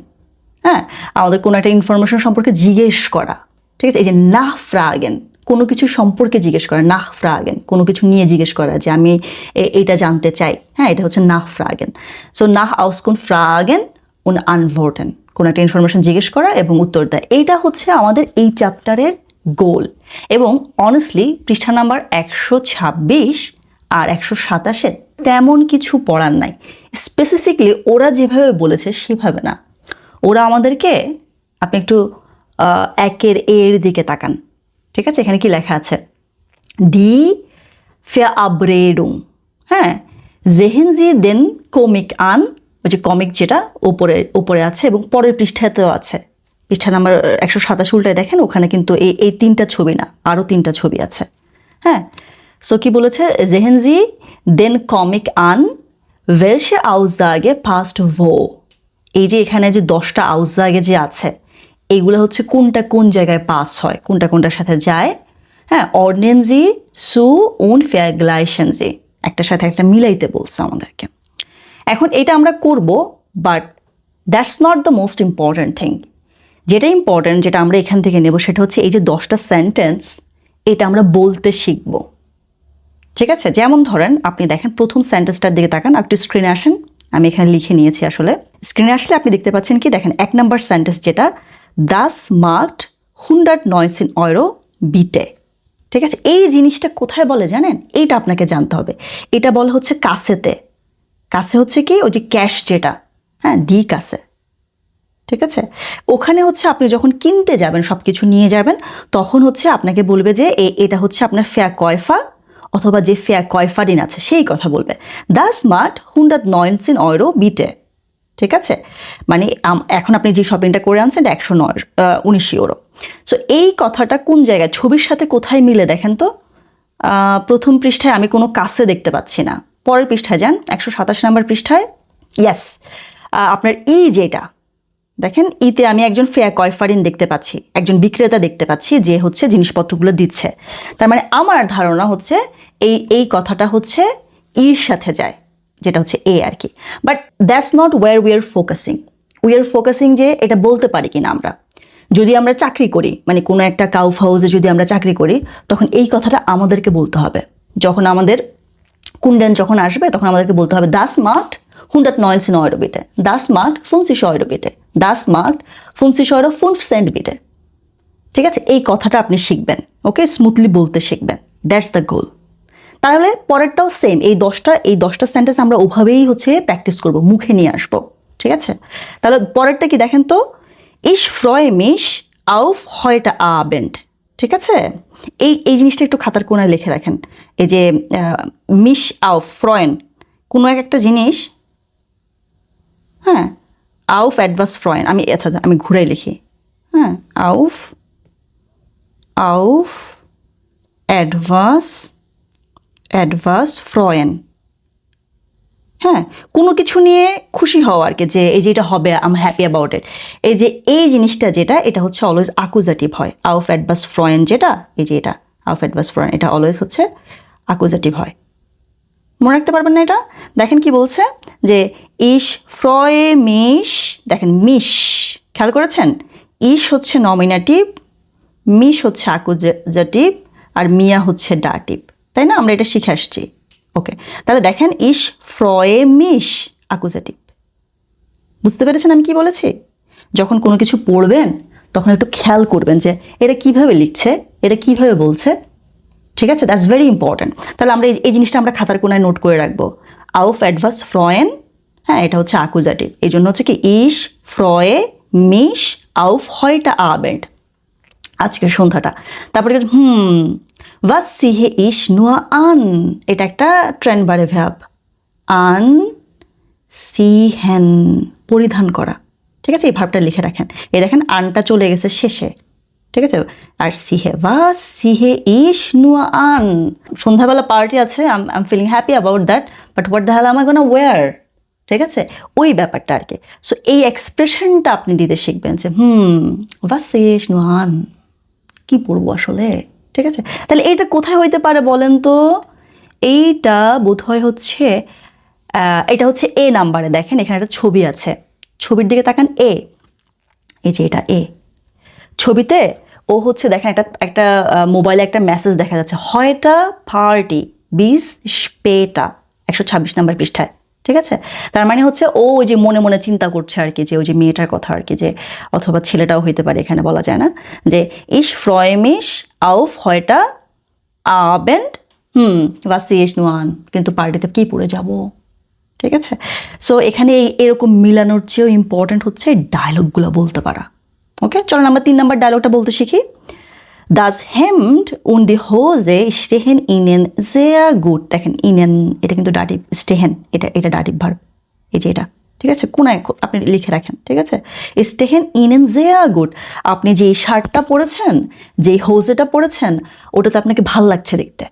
হ্যাঁ, আমাদের কোনো একটা ইনফরমেশন সম্পর্কে জিজ্ঞেস করা। ঠিক আছে, এই যে নাহ ফ্রাগেন, কোনো কিছু সম্পর্কে জিজ্ঞেস করা, নাহ ফ্রাগেন কোনো কিছু নিয়ে জিজ্ঞেস করা যে আমি এটা জানতে চাই। হ্যাঁ, এটা হচ্ছে নাহ ফ্রাগেন। সো নাহ আউসকুন ফ্রাগেন উন আনভোর্ডেন, কোনো একটা ইনফরমেশন জিজ্ঞেস করা এবং উত্তর দেয়। এইটা হচ্ছে আমাদের এই চ্যাপ্টারের গোল। এবং অনেস্টলি পৃষ্ঠা নাম্বার 126 আর 127 তেমন কিছু পড়ার নাই। স্পেসিফিকলি ওরা যেভাবে বলেছে সেভাবে না, ওরা আমাদেরকে, আপনি একটু একের এর দিকে তাকান। ঠিক আছে, এখানে কি লেখা আছে, ডি ফেয়াব্রেডুং। হ্যাঁ, জেহেনজি দেন কমিক আন, ওই যে কমিক যেটা উপরে আছে এবং পরের পৃষ্ঠাতেও আছে। পৃষ্ঠা নাম্বার 127 উল্টায় দেখেন, ওখানে কিন্তু এই 3টা ছবি না, আরও 3টা ছবি আছে। হ্যাঁ, সো কি বলেছে, জেহেনজি দেন কমিক আন ওয়েলশে আউজাগে ফাস্ট ভো। এই যে এখানে যে 10টা আউজাগে যে আছে এইগুলো হচ্ছে কোনটা কোন জায়গায় পাস হয়, কোনটা কোনটার সাথে যায়। হ্যাঁ, অর্ডেনজি সু উন ফেয়ারগ্লাইশেনজি, একটার সাথে একটা মিলাইতে বলছে আমাদেরকে। এখন এটা আমরা করব, but that's not the most important thing. যেটা ইম্পর্ট্যান্ট, যেটা আমরা এখান থেকে নেব, সেটা হচ্ছে এই যে 10টা সেন্টেন্স, এটা আমরা বলতে শিখব। ঠিক আছে, যেমন ধরেন আপনি দেখেন প্রথম সেন্টেন্সটার দিকে তাকান, একটু স্ক্রিনে আসেন, আমি এখানে লিখে নিয়েছি আসলে। স্ক্রিনে আসলে আপনি দেখতে পাচ্ছেন কি, দেখেন 1 নাম্বার সেন্টেন্স যেটা, das macht 119 Euro bitte। ঠিক আছে, এই জিনিসটা কোথায় বলে জানেন? এইটা আপনাকে জানতে হবে। এটা বলে হচ্ছে কাছেতে। কাছে হচ্ছে কি, ওই যে ক্যাশ যেটা, হ্যাঁ, দি কাছে। ঠিক আছে, ওখানে হচ্ছে আপনি যখন কিনতে যাবেন, সব কিছু নিয়ে যাবেন, তখন হচ্ছে আপনাকে বলবে যে এটা হচ্ছে আপনার Verkäufer, অথবা যে Verkäuferin আছে সেই কথা বলবে, das macht 119 Euro bitte। ঠিক আছে, মানে এখন আপনি যে শপিংটা করে আনছেন এটা 119 ইউরো। সো এই কথাটা কোন জায়গায়, ছবির সাথে কোথায় মিলে দেখেন তো। প্রথম পৃষ্ঠায় আমি কোনো কাছে দেখতে পাচ্ছি না, পরের পৃষ্ঠায় যান, 127 নম্বর পৃষ্ঠায়, ইয়াস, আপনার যেটা দেখেন, ইতে আমি একজন Verkäuferin দেখতে পাচ্ছি, একজন বিক্রেতা দেখতে পাচ্ছি যে হচ্ছে জিনিসপত্রগুলো দিচ্ছে। তার মানে আমার ধারণা হচ্ছে এই কথাটা হচ্ছে ইর সাথে যায়, যেটা হচ্ছে এ আর কি। But that's not what we are focusing যে এটা বলতে পারি কিনা আমরা। যদি আমরা চাকরি করি, মানে কোনো একটা কাউফ হাউসে যদি আমরা চাকরি করি, তখন এই কথাটা আমাদেরকে বলতে হবে। যখন আমাদের কুন্ডেন যখন আসবে, তখন আমাদেরকে বলতে হবে das macht 119 Euro bitte, das macht 50 Euro bitte, das macht 50 Euro 5 Cent bitte। ঠিক আছে, এই কথাটা আপনি শিখবেন, ওকে, স্মুথলি বলতে শিখবেন, দ্যাটস দ্য গোল। তাহলে পরেরটাও সেম, এই 10টা সেন্টেন্স আমরা ওভাবেই হচ্ছে প্র্যাকটিস করব, মুখে নিয়ে আসবো। ঠিক আছে, তাহলে পরেরটা কি দেখেন তো, ich freue mich auf heute Abend। ঠিক আছে, এই জিনিসটা একটু খাতার কোণায় লিখে রাখেন। এই যে মিশ আউফ ফ্রয়েন, কোনো একটা জিনিস, হ্যাঁ, আউফ অ্যাডভাস ফ্রয়েন, আমি ঘুরাই লিখি, হ্যাঁ, আউফ অ্যাডভাস ফ্রয়েন। হ্যাঁ, কোনো কিছু নিয়ে খুশি হওয়া আর কি, যে এই যে এটা হবে, I am happy about it. এই যে এই জিনিসটা যেটা, এটা হচ্ছে অলওয়েজ আকুজাটিভ হয়। আউফ অ্যাডভাস ফ্রয়েন যেটা, এই যে এটা আউফ অ্যাডভাস ফ্রয়েন, এটা অলওয়েজ হচ্ছে আকুজাটিভ হয়। মনে রাখতে পারবেন না এটা? দেখেন কি বলছে, যে ইশ ফ্রয়ে মিশ, দেখেন মিশ, খেয়াল করেছেন, ইশ হচ্ছে নমিনেটিভ, মিশ হচ্ছে আকুজাটিভ, আর মিয়া হচ্ছে ডাটিভ, তাই না? আমরা এটা শিখে আসছি। ওকে, তাহলে দেখেন ইশ ফ্রয়ে মিশ আকুজাটিভ। বুঝতে পেরেছেন আমি কি বলেছি? যখন কোনো কিছু পড়বেন, তখন একটু খেয়াল করবেন যে এটা কিভাবে লিখছে, এটা কিভাবে বলছে। ঠিক আছে, দ্যাটস ভেরি ইম্পর্ট্যান্ট। তাহলে আমরা এই জিনিসটা আমরা খাতার কোনায় নোট করে রাখবো। আউফ অ্যাডভাস ফ্রয়েন, হ্যাঁ, এটা হচ্ছে আকুজাটিভ, এই জন্য হচ্ছে কি ইশ ফ্রয়ে মিশ আউফ heute Abend, আজকের সন্ধ্যাটা। তারপরে was ziehe ich nur an, এটা একটা ট্রেনবারে ভ্যাব, আন সিহেন, পরিধান করা। ঠিক আছে, এই ভাবটা লিখে রাখেন। এই দেখেন আনটা চলে গেছে শেষে। ঠিক আছে, আর সিহে, was ziehe ich nur an, সন্ধ্যাবেলা পার্টি আছে, I am feeling happy about that, but what the hell am I gonna wear। ঠিক আছে, ওই ব্যাপারটা আর কি। সো এই এক্সপ্রেশনটা আপনি দিতে শিখবেন যে was ziehe ich nur an, কি পড়বো আসলে। ঠিক আছে, তাহলে এইটা কোথায় হইতে পারে বলেন তো? এইটা বোধহয় হচ্ছে, এটা হচ্ছে এ নাম্বারে। দেখেন এখানে একটা ছবি আছে, ছবির দিকে তাকান, এই যে এটা এ ছবিতে, ও হচ্ছে দেখেন একটা মোবাইলে একটা মেসেজ দেখা যাচ্ছে, হয়টা পার্টি বিস স্পেটা, 126 নম্বর পৃষ্ঠায়। ঠিক আছে, তার মানে হচ্ছে ও ওই যে মনে মনে চিন্তা করছে আর কি, যে ওই যে মেয়েটার কথা আর কি, যে অথবা ছেলেটাও হইতে পারে, এখানে বলা যায় না, যে ich freue mich auf heute Abend, was ziehe ich nur an, কিন্তু পার্টিতে কি পরে যাব। ঠিক আছে, সো এখানে এরকম মিলানোর চেয়েও ইম্পর্টেন্ট হচ্ছে ডায়লগগুলো বলতে পারা। ওকে, চলুন আমরা 3 নম্বর ডায়লগটা বলতে শিখি। Das Hemd und die Hose stehen Ihnen sehr gut। দেখেন ইনেন, এটা কিন্তু ডাটিভ, স্টেহেন এটা ডাটিভ ভার্ব, এই যে এটা। ঠিক আছে, কোনায় আপনি লিখে রাখেন। ঠিক আছে, স্টেহেন ইনেন sehr gut, আপনি যেই শার্টটা পরেছেন, যেই হোজেটা পরেছেন, ওটাতে আপনাকে ভাল লাগছে দেখতে।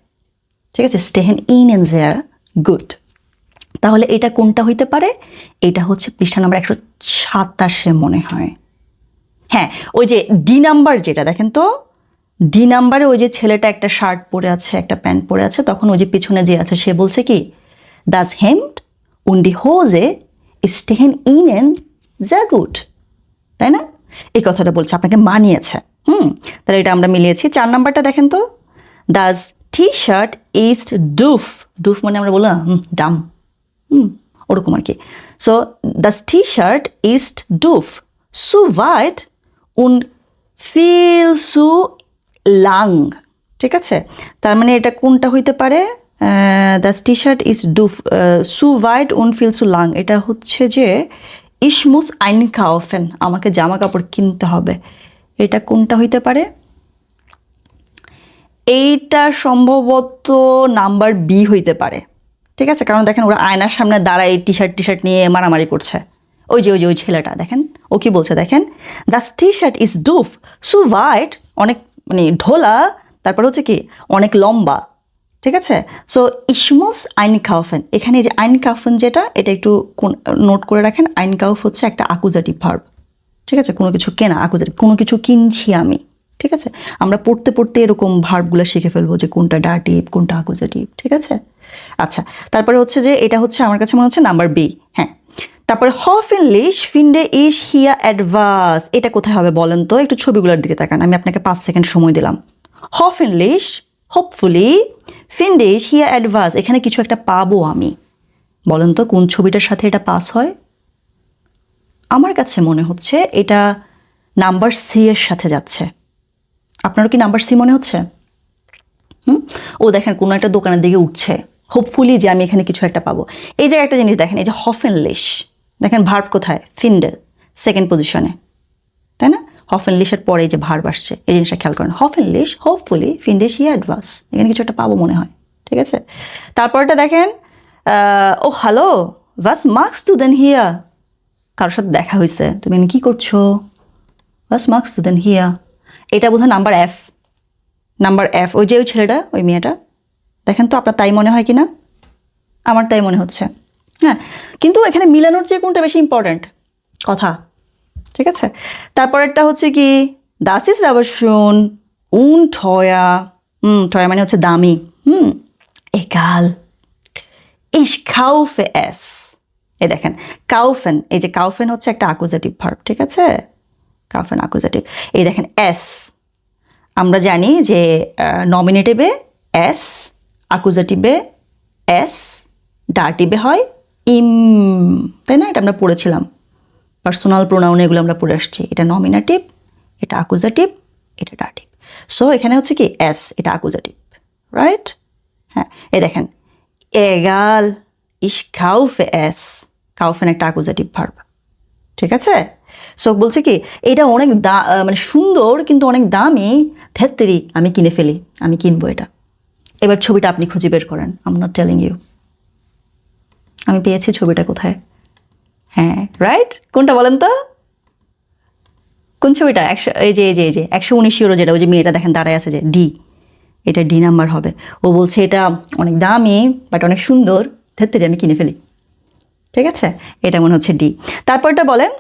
ঠিক আছে, স্টেহেন ইনেন sehr gut। তাহলে এটা কোনটা হইতে পারে? এটা হচ্ছে পৃষ্ঠা নম্বর 127 মনে হয়। হ্যাঁ, ওই যে ডি নাম্বার যেটা, দেখেন তো ডি নাম্বারে ওই যে ছেলেটা একটা শার্ট পরে আছে, একটা প্যান্ট পরে আছে, তখন ওই যে পিছনে যে আছে সে বলছে কি, das Hemd und die Hose stehen Ihnen sehr gut, তাই না? এই কথাটা বলছে, আপনাকে মানিয়েছে। তাহলে এটা আমরা মিলিয়েছি। 4 নাম্বারটা দেখেন তো, দাস টি শার্ট ইজ ডুফ। ডুফ মানে আমরা বললাম ডাম, ওরকম আর কি। সো দাস টি শার্ট ইজ ডুফ সু ওয়াইট উন ফিল সু লাং। ঠিক আছে, তার মানে এটা কোনটা হইতে পারে? দাস টি শার্ট ইজ ডুফ সু ওয়াইট উন ফিল সু লাং, এটা হচ্ছে যে ইসমুস আইন কাউফেন, আমাকে জামা কাপড় কিনতে হবে। এটা কোনটা হইতে পারে? এইটা সম্ভবত নাম্বার বি হইতে পারে। ঠিক আছে, কারণ দেখেন ওরা আয়নার সামনে দাঁড়ায় টি শার্ট নিয়ে মারামারি করছে। ওই যে ওই ছেলেটা দেখেন ও কি বলছে দেখেন, দাস টি শার্ট ইজ ডুফ সু হোয়াইট, অনেক মানে ঢোলা, তারপর হচ্ছে কি অনেক লম্বা। ঠিক আছে, সো ইসমুস আইন কাউফেন, এখানে যে আইন কাউফেন যেটা, এটা একটু নোট করে রাখেন। আইন কাউফ হচ্ছে একটা আকুজাটিভ ভার্ব। ঠিক আছে, কোনো কিছু কেনা, আকুজাটিভ, কোনো কিছু কিনছি আমি। ঠিক আছে, আমরা পড়তে পড়তে এরকম ভার্বগুলো শিখে ফেলবো যে কোনটা ডাটিভ কোনটা আকুজাটিভ। ঠিক আছে, আচ্ছা, তারপরে হচ্ছে যে এটা হচ্ছে আমার কাছে মনে হচ্ছে নাম্বার বি। হ্যাঁ, তারপরে হফেনলিশ ফিন্ডে ইস হিয়া অ্যাডভাস, এটা কোথায় হবে বলেন তো? একটু ছবিগুলোর দিকে তাকান, আমি আপনাকে 5 সেকেন্ড সময় দিলাম। হফেনলিশ, হোপফুলি, ফিন্ডে ইস হিয়া অ্যাডভাস, এখানে কিছু একটা পাবো আমি। বলেন তো কোন ছবিটার সাথে এটা পাস হয়? আমার কাছে মনে হচ্ছে এটা নাম্বার সি এর সাথে যাচ্ছে। আপনারও কি নাম্বার সি মনে হচ্ছে? ও দেখেন কোনো একটা দোকানের দিকে উঠছে, হোপফুলি যে আমি এখানে কিছু একটা পাবো। এই যে একটা জিনিস দেখেন, এই যে হফেনলিশ, দেখেন ভার্ব কোথায়? ফিন্ডে, সেকেন্ড পজিশনে, তাই না? হফেনলিশের পরে এই যে ভার্ব আসছে, এই জিনিসটা খেয়াল করেন। হফেনলিশ, হোপফুলি, ফিন্ডে হিয়া অ্যাডভাস, এখানে কিছু একটা পাবো মনে হয়। ঠিক আছে, তারপরটা দেখেন, ও হ্যালো, ওয়াস মার্কস টু দেন হিয়া, কারোর সাথে দেখা হয়েছে, তুমি কি করছো? ওয়াস মার্কস টু দেন হিয়া, এটা বোধহয় নাম্বার এফ। নাম্বার এফ, ওই যে ওই ছেলেটা, ওই মেয়েটা, দেখেন তো আপনার তাই মনে হয় কি না? আমার তাই মনে হচ্ছে। হ্যাঁ, কিন্তু এখানে মিলানোর চেয়ে কোনটা বেশি ইম্পর্ট্যান্ট? কথা। ঠিক আছে, তারপরেরটা হচ্ছে কি, দাস ইজ রাবার শুন উন ঠয়া, ঠয়া মানে হচ্ছে দামি, একাল ইস কাউফে এস। এই দেখেন কাউফেন, এই যে কাউফেন হচ্ছে একটা আকুজাটিভ ভার্ব। ঠিক আছে, কাউফেন আকুজাটিভ। এই দেখেন এস, আমরা জানি যে নমিনেটিভে এস, আকুজাটিভে এস, ডাটিভে হয় ইম, তাই না? এটা আমরা পড়েছিলাম, পার্সোনাল প্রোনাউন এগুলো আমরা পড়ে আসছি। এটা নমিনেটিভ, এটা আকুজাটিভ, এটা ডাটিভ। সো এখানে হচ্ছে কি এস, এটা আকুজাটিভ, রাইট? হ্যাঁ, এই দেখেন এগাল ইস কাউফে এস, কাউফেন একটা আকুজাটিভ ভার্ব। ঠিক আছে, সো বলছে কি এটা অনেক মানে সুন্দর কিন্তু অনেক দামি, ধেত্তেরি আমি কিনে ফেলি, আমি কিনবো এটা। এবার ছবিটা আপনি খুঁজে বের করেন, I am not telling you. আমি পেয়েছি ছবিটা কোথায়। হ্যাঁ, রাইট, কোনটা বলেন তো? কোন ছবিটা? 100, এই যে 119 ইউরো, যেটা ওই যে মেয়েটা দেখেন দাঁড়ায় আছে, যে ডি, এটা ডি নাম্বার হবে। ও বলছে এটা অনেক দামি বাট অনেক সুন্দর, ধেত্তেরি আমি কিনে ফেলি। ঠিক আছে, এটা মনে হচ্ছে ডি। তারপরটা বলেন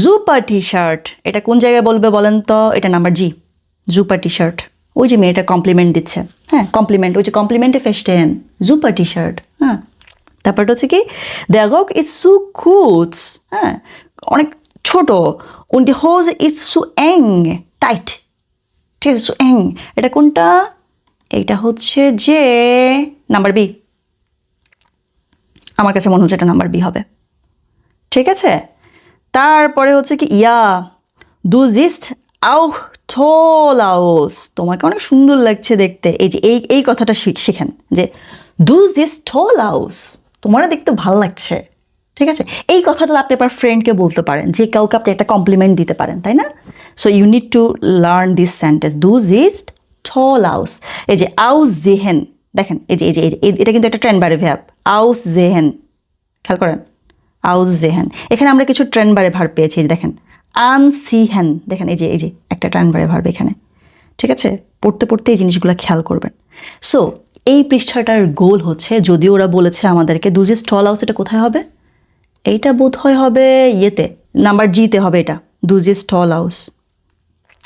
জুপার টি শার্ট, এটা কোন জায়গায় বলবে বলেন তো? এটা নাম্বার জি, জুপার টি শার্ট। ওই যে মেয়েটা কমপ্লিমেন্ট দিচ্ছে, হ্যাঁ কমপ্লিমেন্ট, ওই যে কমপ্লিমেন্টে ফেস্টেন, জুপার টি শার্ট। হ্যাঁ, তারপরটা হচ্ছে কি দ্যাগক ইজ সু কুটস, হ্যাঁ অনেক ছোট, উন দি হোজ ইজ সু এং টাইট। ঠিক আছে, সু এং, এটা কোনটা? এইটা হচ্ছে যে নাম্বার বি, আমার কাছে মনে হচ্ছে এটা নাম্বার বি হবে। ঠিক আছে, তারপরে হচ্ছে কি ইয়া দু জিস্ট আউ ঠোলাউস, তোমাকে অনেক সুন্দর লাগছে দেখতে। এই যে এই কথাটা শিখেন যে দু জিস্ট ঠোলাউস, তোমার দেখতে ভাল লাগছে। ঠিক আছে, এই কথাটা আপনি আপনার ফ্রেন্ডকে বলতে পারেন, যে কাউকে আপনি একটা কমপ্লিমেন্ট দিতে পারেন, তাই না? So you need to learn this sentence, দু জিস্ট ঠোলাউস। এই যে আউস জেহেন, দেখেন এই যে এটা কিন্তু একটা ট্রেন বারে ভ্যাব, আউস জেহেন, খেয়াল করেন আউস জেহেন। এখানে আমরা কিছু ট্রেন বারে ভার্ব পেয়েছি, দেখেন আনসিহেন, দেখেন এই যে একটা ট্রেন বারে ভার্ব এখানে। ঠিক আছে, পড়তে পড়তে এই জিনিসগুলো খেয়াল করবেন। সো এই পৃষ্ঠাটার গোল হচ্ছে, যদিও ওরা বলেছে আমাদেরকে দুজে স্টল হাউস, এটা কোথায় হবে? এইটা বোধ হয় হবে ইয়েতে, নাম্বার জিতে হবে এটা, দুজে স্টল হাউস।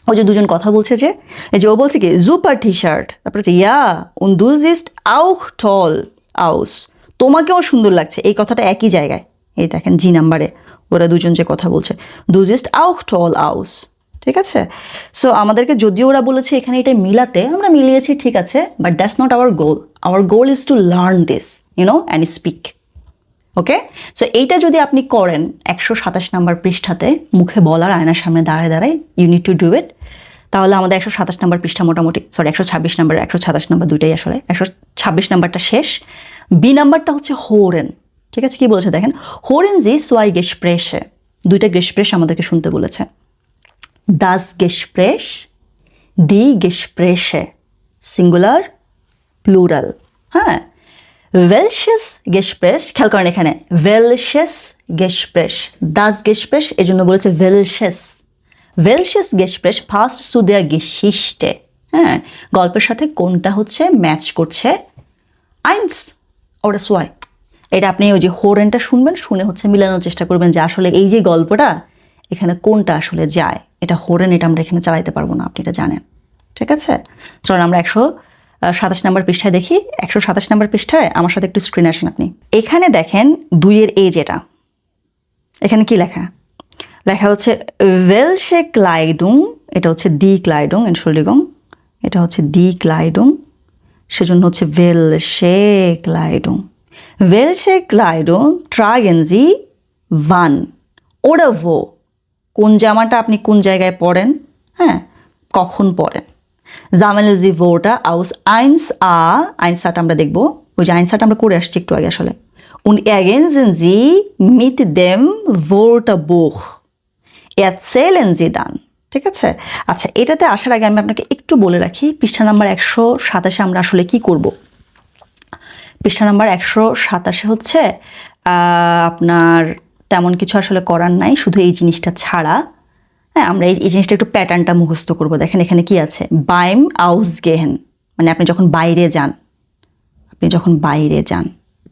ওই যে দুজন কথা বলছে, যে এই যে ও বলছে কি জুপার টি শার্ট, তারপরে হচ্ছে ইয়া উন দুজিস্ট আউখ টল আউস, তোমাকেও সুন্দর লাগছে, এই কথাটা একই জায়গায়। এই দেখেন জি নাম্বারে ওরা দুজন যে কথা বলছে, দুজিস্ট আউখ টল আউস, ঠিক আছে? সো আমাদেরকে যদিও ওরা বলেছে এখানে এটা মিলাতে, আমরা মিলিয়েছি ঠিক আছে, but that's not our goal. Hour goal is two learn this and speak. Okay, so এইটা যদি আপনি করেন 127 নম্বর পৃষ্ঠাতে মুখে বলার, আয়নার সামনে দাঁড়ায় দাঁড়ায়, you need to do it, তাহলে আমাদের 127 নম্বর পৃষ্ঠা মোটামুটি, 126 নম্বর 127 নম্বর দুইটাই আসলে, 126 নম্বরটা শেষ। বি নাম্বারটা হচ্ছে হোরেন। ঠিক আছে, কি বলেছে দেখেন, হোরেন জি সোয়াই গেসপ্রেশে, দুইটা গেসপ্রেশ আমাদেরকে শুনতে বলেছে। Das Gespräch, die Gespräche, singular plural. হ্যাঁ, welches Gespräch, খেয়াল করেন এখানে welches Gespräch, das Gespräch এই জন্য বলেছে welches Gespräch passt zu der Geschichte, হ্যাঁ, গল্পের সাথে কোনটা হচ্ছে ম্যাচ করছে, eins oder zwei। এটা আপনি ওই যে হোরেনটা শুনবেন, শুনে হচ্ছে মিলানোর চেষ্টা করবেন যে আসলে এই যে গল্পটা এখানে কোনটা আসলে যায়। এটা হোরেন, এটা আমরা এখানে চালাইতে পারবো না, আপনি এটা জানেন। ঠিক আছে, চলুন আমরা 127 নম্বর পৃষ্ঠায় দেখি। 127 নম্বর পৃষ্ঠায় আমার সাথে একটু স্ক্রিন আসেন আপনি। এখানে দেখেন 2-এর এ যেটা, এখানে কি লেখা, লেখা হচ্ছে welche Kleidung, এটা হচ্ছে die Kleidung, Entschuldigung, এটা হচ্ছে die Kleidung, সেজন্য হচ্ছে welche Kleidung, welche Kleidung tragen Sie wann oder wo, কোন জামাটা আপনি কোন জায়গায় পরেন, হ্যাঁ, কখন পরেন। জামেলে জি ভোটা আউস 1a, 1টা আমরা দেখব, ওই যে 1টা আমরা করে আসছি একটু আগে আসলে। Und ergänzen Sie mit dem Wörterbuch, erzählen Sie dann। ঠিক আছে, আচ্ছা, এটাতে আসার আগে আমি আপনাকে একটু বলে রাখি, পৃষ্ঠা নাম্বার 127 আমরা আসলে কি করব। পৃষ্ঠা নাম্বার 127 হচ্ছে আপনার তেমন কিছু আসলে করার নাই, শুধু এই জিনিসটা ছাড়া। হ্যাঁ, আমরা এই জিনিসটা একটু প্যাটার্নটা মুখস্থ করবো। দেখেন এখানে কি আছে, বাইম আউস গেহেন, মানে আপনি যখন বাইরে যান,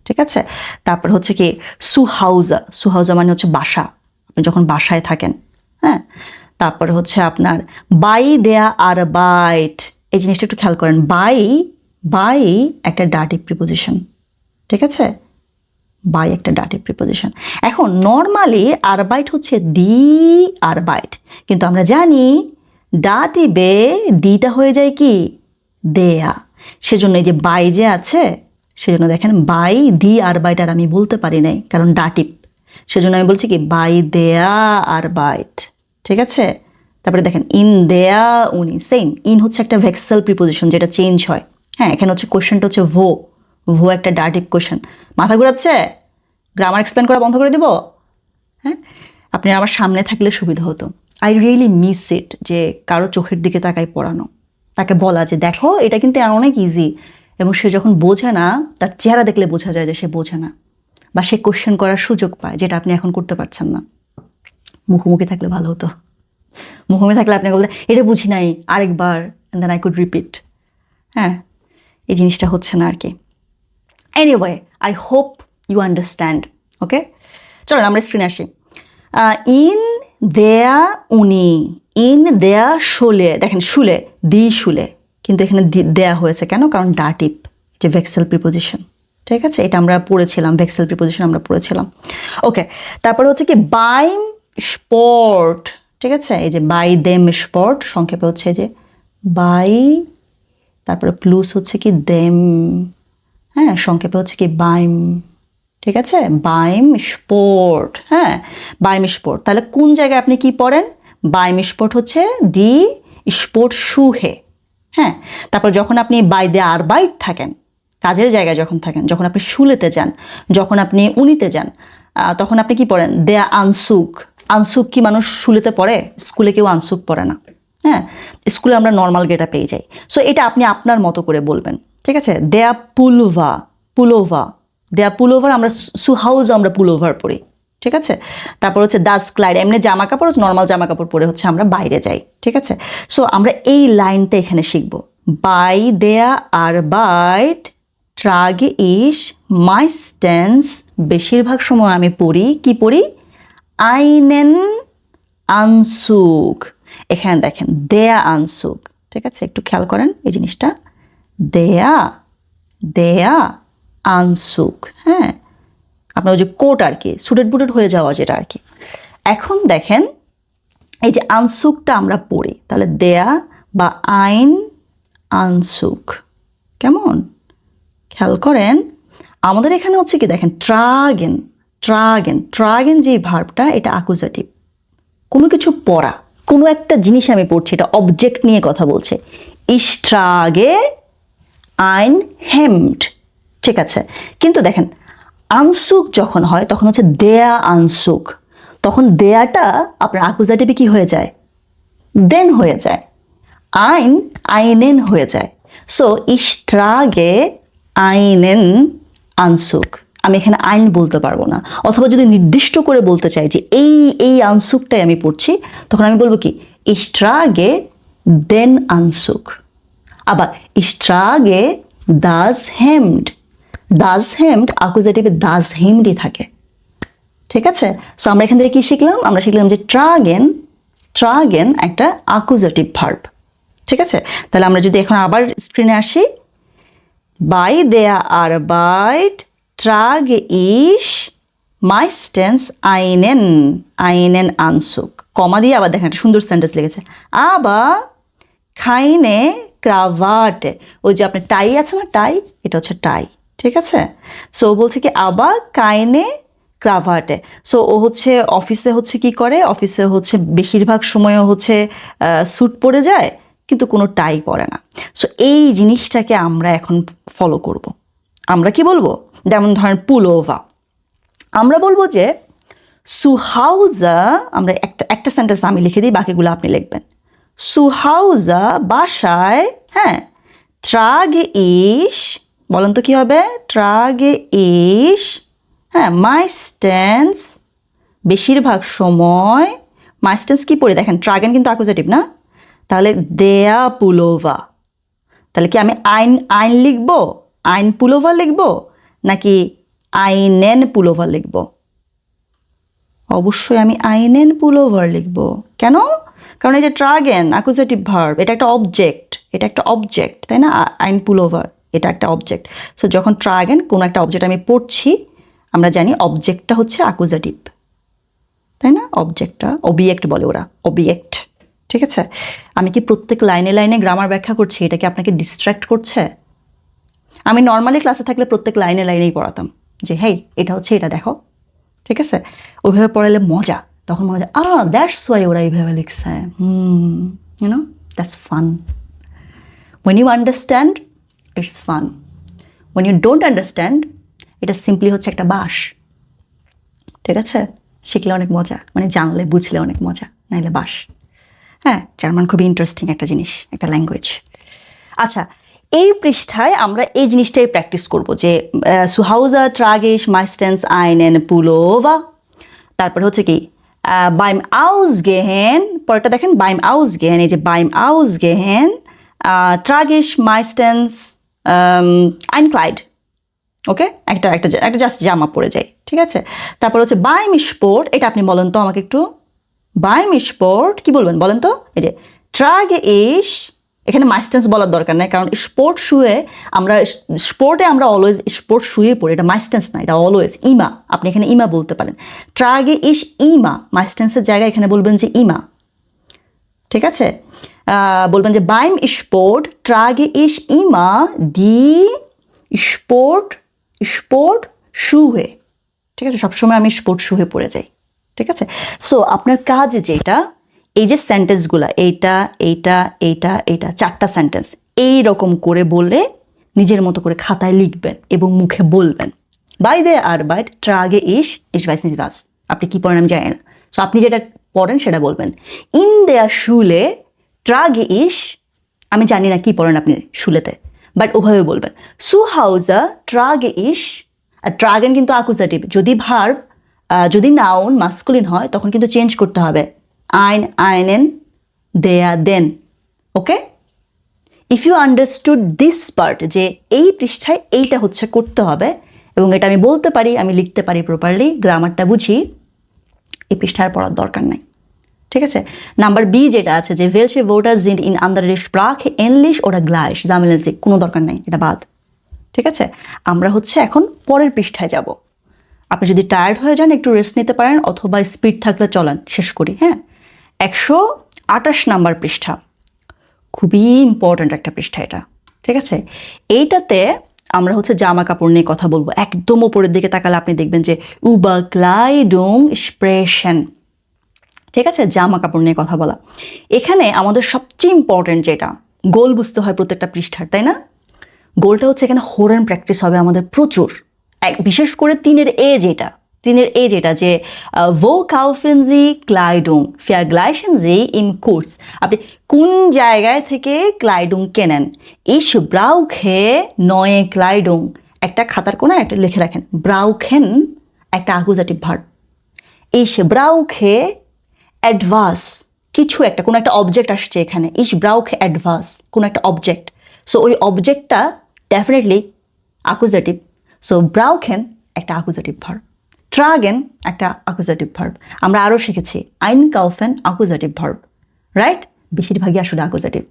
ঠিক আছে। তারপর হচ্ছে কি সুহাউজা মানে হচ্ছে বাসা, আপনি যখন বাসায় থাকেন। হ্যাঁ, তারপরে হচ্ছে আপনার বাই দেয়া আর বাইট, এই জিনিসটা একটু খেয়াল করেন। বাই একটা ডাটিভ প্রিপোজিশন, ঠিক আছে, বাই একটা ডাটিভ প্রিপোজিশন। এখন নর্মালি আরবাইট হচ্ছে দি আরবাইট, কিন্তু আমরা জানি ডাটিভে ডিটা হয়ে যায় কি দেয়া, সেজন্য এই যে বাই যে আছে, সেজন্য দেখেন বাই দি আরবাইট আর আমি বলতে পারি নাই, কারণ ডাটিভ, সেজন্য আমি বলছি কি বাই দেয়া আরবাইট। ঠিক আছে, তারপরে দেখেন ইন দেয়া উনি, সেম, ইন হচ্ছে একটা ভেক্সেল প্রিপোজিশন যেটা চেঞ্জ হয়। হ্যাঁ, এখানে হচ্ছে কোয়েশ্চেনটা হচ্ছে ভো একটা ডাটিভ কোয়েশ্চেন। মাথা ঘুরাচ্ছে, গ্রামার এক্সপ্লেন করা বন্ধ করে দিব। হ্যাঁ, আপনি আমার সামনে থাকলে সুবিধা হতো। আই রিয়েলি মিস ইট, যে কারো চোখের দিকে তাকাই পড়ানো, তাকে বলা যে দেখো এটা কিন্তু অনেক ইজি, এবং সে যখন বোঝে না, তার চেহারা দেখলে বোঝা যায় যে সে বোঝে না, বা সে কোয়েশ্চেন করার সুযোগ পায়, যেটা আপনি এখন করতে পারছেন না। মুখোমুখি থাকলে ভালো হতো। মুখোমুখি থাকলে আপনি বলতে এটা বুঝি নাই, আরেকবার, and then I could repeat. হ্যাঁ, এই জিনিসটা হচ্ছে না আর কি। Anyway, I hope you understand. Okay, চলুন আমরা স্ক্রিনে আসি। ইন দেয়া উনি, ইন দেয়া শুলে, দেখেন শুলে দি শুলে, কিন্তু এখানে দেয়া হয়েছে কেন, কারণ ডাটিভ, যে ভেক্সেল প্রিপোজিশন। ঠিক আছে, এটা আমরা পড়েছিলাম, ভেক্সেল প্রিপোজিশন আমরা পড়েছিলাম। ওকে, তারপরে হচ্ছে কি বাইম স্পোর্ট। ঠিক আছে, এই যে বাই দেম স্পোর্ট, সংক্ষেপে হচ্ছে যে বাই, তারপরে প্লুস হচ্ছে কি দেম, হ্যাঁ, সংক্ষেপে হচ্ছে কি বাইম। ঠিক আছে, বাইম স্পোর্ট। হ্যাঁ, বাইম স্পোর্ট, তাহলে কোন জায়গায় আপনি কি পড়েন, বাইম স্পোর্ট হচ্ছে দি স্পোর্ট শুহে। হ্যাঁ, তারপর যখন আপনি বাই দে আরবাইট থাকেন, কাজের জায়গায় যখন থাকেন, যখন আপনি শুলেতে যান, যখন আপনি উনিতে যান, তখন আপনি কি পড়েন, দেয়া আনসুক। আনসুক কি মানুষ শুলেতে পড়ে? স্কুলে কেউ আনসুক পড়ে না। হ্যাঁ, স্কুলে আমরা নর্মাল গেটা পেয়ে যাই। সো এটা আপনি আপনার মতো করে বলবেন। ঠিক আছে, দেয়া পুলোভা, দেয়া পুলোভার, আমরা সুহাউজ আমরা পুলোভার পড়ি। ঠিক আছে, তারপর হচ্ছে দাস ক্লাইড, এমনি জামা কাপড়, নর্মাল জামা কাপড় পরে হচ্ছে আমরা বাইরে যাই। ঠিক আছে, সো আমরা এই লাইনটা এখানে শিখব। বাই দেয়া আরবাইট ট্রাগে ইস মাইস্টেন্স, বেশিরভাগ সময় আমি পড়ি, কি পড়ি, আইনেন আনসুক। এখানে দেখেন দেয়া আনসুক। ঠিক আছে, একটু খেয়াল করেন এই জিনিসটা, দেয়া আনসুক। হ্যাঁ, আপনার ওই যে কোট আর কি, সুটেড বুটেড হয়ে যাওয়া যেটা আর কি। এখন দেখেন এই যে আনসুকটা আমরা পড়ি, তাহলে দেয়া বা আইন আনসুক। কেমন? খেয়াল করেন আমাদের এখানে হচ্ছে কি দেখেন ট্রাগেন, ট্রাগেন, ট্রাগেন যে ভার্বটা এটা অ্যাকুজাটিভ। কোনো কিছু পড়া, কোনো একটা জিনিস আমি পড়ছি, এটা অবজেক্ট নিয়ে কথা বলছে। ইস্ট্রাগে আইন হেমড, ঠিক আছে। কিন্তু দেখেন আনসুক যখন হয় তখন হচ্ছে দেয়া আনসুক, তখন দেয়াটা আপনার অ্যাকুজাটিভে কি হয়ে যায়? দেন হয়ে যায়। আইন আইনেন হয়ে যায়। সো ইস্ট্রাগে আইনেন আনসুক, আমি এখানে আইন বলতে পারবো না। অথবা যদি নির্দিষ্ট করে বলতে চাই যে এই আনসুকটাই আমি পড়ছি, তখন আমি বলবো কি ইস্ট্রাগে দেন আনসুক। আবার ইস্ট্রাগে দাস হেমড, দাস হেমড অ্যাকুজাটিভে দাস হেমডই থাকে, ঠিক আছে। সো আমরা এখান থেকে কি শিখলাম? আমরা শিখলাম যে ট্রাগেন, ট্রাগেন একটা অ্যাকুজাটিভ ভার্ব, ঠিক আছে। তাহলে আমরা যদি এখন আবার স্ক্রিনে আসি, বাই দেয়া আরবাইট ট্রাগে ইশ মাইস্টেন্স আইনেন, আইনেন আনসুক, কমা দিয়ে আবার দেখেন একটা সুন্দর সেন্টেন্স লিখেছে। আবার খাইনে ক্রাভাটে, ওই যে আপনার টাই আছে না, টাই, এটা হচ্ছে টাই, ঠিক আছে। সো বলছে কি আবার কাইনে ক্রাভাটে। সো ও হচ্ছে অফিসে হচ্ছে কি করে, অফিসে হচ্ছে বেশিরভাগ সময় হচ্ছে স্যুট পরে যায় কিন্তু কোনো টাই পরে না। সো এই জিনিসটাকে আমরা এখন ফলো করব। আমরা কি বলবো? যেমন ধরেন পুলোভা, আমরা বলবো যে সুহাউজা, আমরা একটা সেন্টেন্স আমি লিখে দিই, বাকিগুলো আপনি লিখবেন। সুহাউজা বাসায়, হ্যাঁ, ট্রাগে ইশ, বলেন তো কি হবে? ট্রাগে ইশ, হ্যাঁ, মাইস্টেন্স বেশিরভাগ সময়, মাইস্টেন্স কি পড়ে দেখেন, ট্রাগেন কিন্তু অ্যাকুজাটিভ না, তাহলে দেয়া পুলোভা। তাহলে কি আমি আইন আইন লিখবো, আইন পুলোভা লিখবো, নাকি আইনেন পুলোভা লিখবো? অবশ্যই আমি আইনেন পুলোভার লিখবো। কেন? কারণ এই যে ট্রাগেন অ্যাকুজাটিভ ভার্ব, এটা একটা অবজেক্ট, এটা একটা অবজেক্ট, তাই না? আইন পুলোভার এটা একটা অবজেক্ট। সো যখন ট্রাগেন কোনো একটা অবজেক্ট আমি পড়ছি, আমরা জানি অবজেক্টটা হচ্ছে অ্যাকুজাটিভ, তাই না? অবজেক্টটা অবজেক্ট বলে ওরা, অবজেক্ট, ঠিক আছে। আমি কি প্রত্যেক লাইনে লাইনে গ্রামার ব্যাখ্যা করছি? এটা কি আপনাকে ডিস্ট্র্যাক্ট করছে? আমি নর্মালি ক্লাসে থাকলে প্রত্যেক লাইনে লাইনেই পড়াতাম যে হেই এটা হচ্ছে, এটা দেখো, ঠিক আছে। ওইভাবে পড়ালে মজা, তখন মনে হয় দ্যাটস ওয়াই ওরা এইভাবে লিখছে, you know, that's fun. When you understand it's fun, when you don't understand এটা সিম্পলি হচ্ছে একটা বাস, ঠিক আছে। শিখলে অনেক মজা, মানে জানলে বুঝলে অনেক মজা, নাইলে বাস। হ্যাঁ, জার্মান খুবই ইন্টারেস্টিং একটা জিনিস, একটা ল্যাঙ্গুয়েজ। আচ্ছা, এই পৃষ্ঠায় আমরা এই জিনিসটাই প্র্যাকটিস করব যে সুহাউজা ট্রাগেশ মাইস্টেন্স আইনেন পুলোভা, তারপরে হচ্ছে কি বাইম আউস গেহেন, পরেরটা দেখেন বাইম আউস গেহেন, এই যে বাইম আউস গেহেন ট্রাগেশ মাইস্টেন্স আইনক্লাইড, ওকে, একটা একটা একটা জাস্ট জামা পরে যায়, ঠিক আছে। তারপর হচ্ছে বাইম স্পোর্ট, এটা আপনি বলেন তো আমাকে একটু, বাইম স্পোর্ট কি বলবেন বলেন তো? এই যে ট্রাগে ইশ, এখানে মাইস্টেন্স বলার দরকার নাই, কারণ স্পোর্ট শুয়ে আমরা স্পোর্টে আমরা অলওয়েজ স্পোর্ট শুয়ে পড়ি, এটা মাইস্টেন্স না, এটা অলওয়েজ ইমা, আপনি এখানে ইমা বলতে পারেন। ট্রাগে ইশ ইমা, মাইস্টেন্সের জায়গায় এখানে বলবেন যে ইমা, ঠিক আছে। বলবেন যে বাইম স্পোর্ট ট্রাগে ইশ ইমা দি স্পোর্ট, স্পোর্ট শুয়ে, ঠিক আছে। সবসময় আমি স্পোর্ট শুয়ে পড়ে যাই, ঠিক আছে। সো আপনার কাজ যেটা, এই যে সেন্টেন্সগুলো, এইটা এইটা এইটা এইটা, চারটা সেন্টেন্স এইরকম করে বলে নিজের মতো করে খাতায় লিখবেন এবং মুখে বলবেন। বাই দে আরবাইট ট্রাগে ইশ ইশ ভাইস নিজ বাস, আপনি কি পড়েন আমি জানি না, সো আপনি যেটা পড়েন সেটা বলবেন। ইন দেয়া শুলে ট্রাগে ইশ, আমি জানি না কি পড়েন আপনি শুলেতে, বাট ওভাবে বলবেন। সুহাউজা ট্রাগে ইশ, আর ট্রাগেন কিন্তু অ্যাকুজাটিভ, যদি ভার্ব যদি নাউন মাস্কুলিন হয় তখন কিন্তু চেঞ্জ করতে হবে, আইন আইনেন দেয়া দেন, okay. If you understood this part, যে এই পৃষ্ঠায় এইটা হচ্ছে করতে হবে এবং এটা আমি বলতে পারি, আমি লিখতে পারি প্রপারলি, গ্রামারটা বুঝি, এই পৃষ্ঠায় পড়ার দরকার নাই, ঠিক আছে। নাম্বার বি যেটা আছে যে ওয়েলশে ভোটার জিন্ড ইন আন্দারে স্প্রাখে এনলিশ ওরা গ্লাইশ জামেলেন্সিক, কোনো দরকার নাই, এটা বাদ, ঠিক আছে। আমরা হচ্ছে এখন পরের পৃষ্ঠায় যাব। আপনি যদি টায়ার্ড হয়ে যান একটু রেস্ট নিতে পারেন, অথবা স্পিড থাকলে চলান, শেষ করি, হ্যাঁ। 128 নাম্বার পৃষ্ঠা, খুবই ইম্পর্ট্যান্ট একটা পৃষ্ঠা এটা, ঠিক আছে। এইটাতে আমরা হচ্ছে জামা কাপড় নিয়ে কথা বলবো। একদম উপরের দিকে তাকালে আপনি দেখবেন যে Überkleidung sprechen, ঠিক আছে, জামা কাপড় নিয়ে কথা বলা। এখানে আমাদের সবচেয়ে ইম্পর্ট্যান্ট যেটা গোল বুঝতে হয় প্রত্যেকটা পৃষ্ঠার, তাই না? গোলটা হচ্ছে এখানে হোরেন প্র্যাকটিস হবে আমাদের প্রচুর, বিশেষ করে 3-এর এ যেটা যে wo kaufen Sie Kleidung, vergleichen Sie im Kurs, আপনি কোন জায়গায় থেকে ক্লাইডুং কেনেন। ich brauche neue Kleidung, একটা খাতার কোনায় একটা লিখে রাখেন, brauchen একটা অ্যাকুজাটিভ ভার্ব, ich brauche etwas, কিছু একটা, কোনো একটা অবজেক্ট আসছে এখানে, ich brauche etwas, কোনো একটা অবজেক্ট, সো ওই অবজেক্টটা ডেফিনেটলি অ্যাকুজাটিভ, সো brauchen একটা অ্যাকুজাটিভ ভার্ব, tragen একটা অ্যাকুজাটিভ ভার্ব। আমরা আরও শিখেছি einkaufen অ্যাকুজাটিভ ভার্ব, রাইট? বেশিরভাগই আসলে অ্যাকুজাটিভ,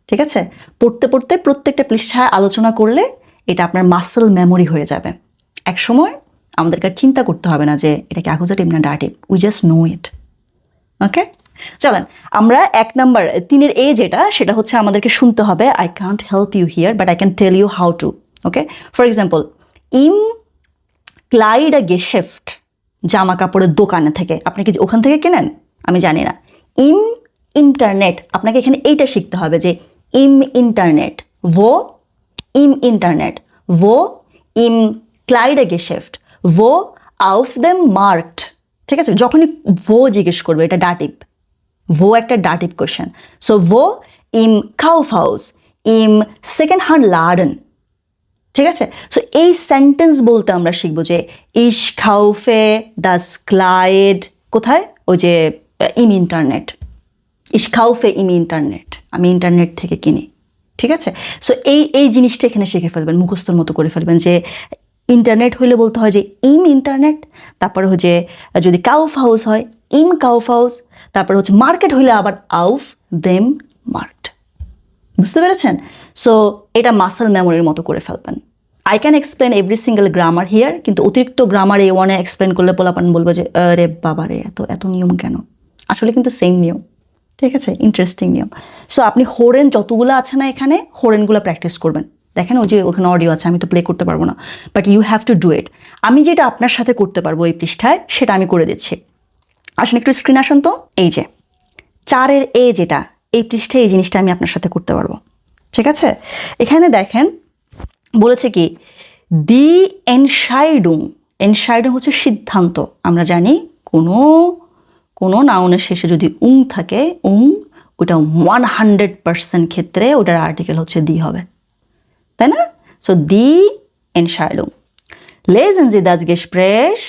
ঠিক আছে। পড়তে পড়তে প্রত্যেকটা পৃষ্ঠায় আলোচনা করলে এটা আপনার মাসল মেমোরি হয়ে যাবে। এক সময় আমাদেরকে চিন্তা করতে হবে না যে এটা কি অ্যাকুজাটিভ না ডাটিভ, উই জাস্ট নো ইট। ওকে, চলেন আমরা 1 নাম্বার 3-এর এ যেটা সেটা হচ্ছে আমাদেরকে শুনতে হবে I can't help you here but I can tell you how to. Okay, for example ইম Kleidergeschäft, জামা কাপড়ের দোকানে থেকে, আপনি কি ওখান থেকে কেনেন? আমি জানি না। ইম ইন্টারনেট, আপনাকে এখানে এইটা শিখতে হবে যে ইম internet, wo im Internet, wo im Kleidergeschäft, wo auf dem Markt, ঠিক আছে। যখনই wo জিজ্ঞেস করবে এটা ডাটিভ, wo একটা dative question, so wo im Kaufhaus, im second hand Laden, ঠিক আছে। সো এই সেন্টেন্স বলতে আমরা শিখবো যে ich kaufe das Kleid, কোথায়? ওই যে ইম internet, ich kaufe im Internet, আমি ইন্টারনেট থেকে কিনি, ঠিক আছে। সো এই জিনিসটা এখানে শিখে ফেলবেন, মুখস্থর মতো করে ফেলবেন যে ইন্টারনেট হইলে বলতে হয় যে ইম ইন্টারনেট, তারপরে হচ্ছে যদি কাউফ হাউস হয় ইম কাউফ হাউস, তারপরে হচ্ছে মার্কেট হইলে আবার আউফ দেম মার্কেট, বুঝতে পেরেছেন? সো এটা মাসল মেমোরির মতো করে ফেলবেন। I can explain every single grammar here, কিন্তু অতিরিক্ত গ্রামার A1-এ এক্সপ্লেন করলে পোলাপান বলবো যে আরে বাবা রে এত নিয়ম কেন, আসলে কিন্তু সেম নিয়ম, ঠিক আছে, ইন্টারেস্টিং নিয়ম। সো আপনি হোরেন যতগুলো আছে না এখানে, হোরেনগুলো প্র্যাকটিস করবেন। দেখেন ওই যে ওখানে অডিও আছে, আমি তো প্লে করতে পারবো না, but you have to do it. আমি যেটা আপনার সাথে করতে পারবো এই পৃষ্ঠায় সেটা আমি করে দিচ্ছি। আসুন একটু স্ক্রিন আসুন তো, এই যে 4-এর এ যেটা, এই পৃষ্ঠায় এই জিনিসটা আমি আপনার সাথে করতে পারবো, ঠিক আছে। এখানে দেখেন বলেছে কি দি এনশাইডুং, এনশাইডুং হচ্ছে সিদ্ধান্ত। আমরা জানি কোনো নাউনের শেষে যদি থাকে ওটা 100% ক্ষেত্রে ওটার আর্টিকেল হচ্ছে দি হবে, তাই না? সো দি এনশাইডুং, lesen Sie das Gespräch,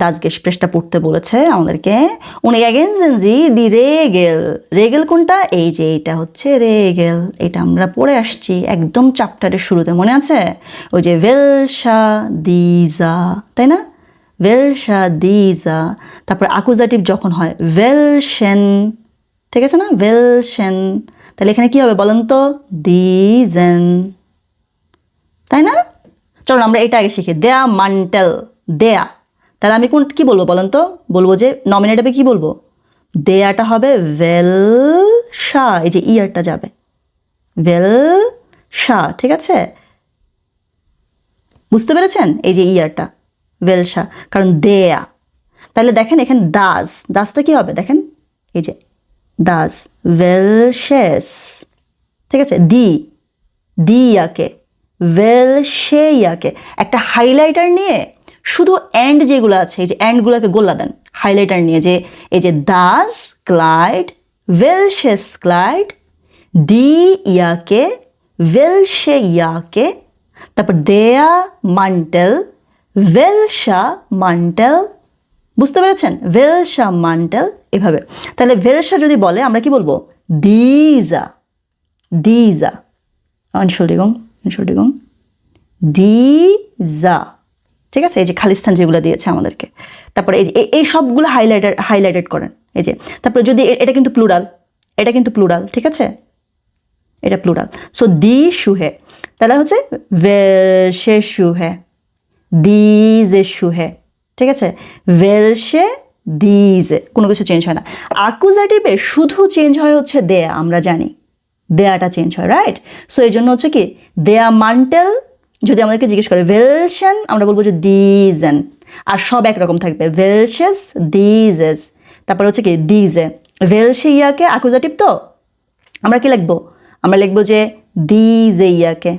das Gesprächটা পড়তে বলেছে আমাদেরকে, und ergänzen Sie die Regel, রেগেল কোনটা? এই যে এটা হচ্ছে রেগেল, এটা আমরা পড়ে আসছি একদম চ্যাপ্টারের শুরুতে, মনে আছে? ওই যে welcher dieser, তাই না? welcher dieser, তারপর অ্যাকুজাটিভ যখন হয় welchen, ঠিক আছে না? welchen, তাহলে এখানে কি হবে বলেন তো? diesen, তাই না? চলো আমরা এটা আগে শিখি। দেয়া মান্টেল, দেয়া, তাহলে আমি কি বলবো বলেন তো? বলবো যে নমিনেটিভে কি বলবো? দেয়াটা হবে welcher, এই যে ইয়ারটা যাবে welcher, ঠিক আছে, বুঝতে পেরেছেন? এই যে ইয়ারটা welcher, কারণ দেয়া। তাহলে দেখেন এখানে দাসটা কি হবে? দেখেন এই যে দাস, welches, ঠিক আছে, দিয়াকে welche, একটা হাইলাইটার নিয়ে শুধু এন্ড যেগুলো আছে এই যে এন্ডগুলোকে গোলা দেন হাইলাইটার নিয়ে, যে এই যে Das Clyde, welches Kleid, die Jacke, welche Jacke, তারপর দেয়া Mantel, welcher Mantel, বুঝতে পেরেছেন? welcher Mantel, এভাবে। তাহলে welcher যদি বলে আমরা কি বলবো? dieser, Entschuldigung, dieser, ঠিক আছে। এই যে খালিস্তান যেগুলো দিয়েছে আমাদেরকে, তারপরে এই যে এই সবগুলো হাইলাইটেড করেন, এই যে। তারপরে যদি এটা কিন্তু প্লুরাল, ঠিক আছে, এটা প্লুরাল। সো দি শুহে, তাহলে হচ্ছে welche Schuhe, diese Schuhe, ঠিক আছে, welche diese, কোনো কিছু চেঞ্জ হয় না। অ্যাকুজাটিভে শুধু চেঞ্জ হয় হচ্ছে দেয়া, আমরা জানি দেয়াটা চেঞ্জ হয়, রাইট? সো এই জন্য হচ্ছে কি দেয়া মান্টেল, যদি আমাদেরকে জিজ্ঞেস করে ভেলশেন, আমরা বলবো যে দিজেন, আর সব একরকম থাকবে, ভেলশেস, দিজেস, তারপর হচ্ছে কি দিজে। ভেলশে ইয়াকে অ্যাকুজাটিভ, তো আমরা কি লিখবো? আমরা লিখবো যে দিজে ইয়াকে,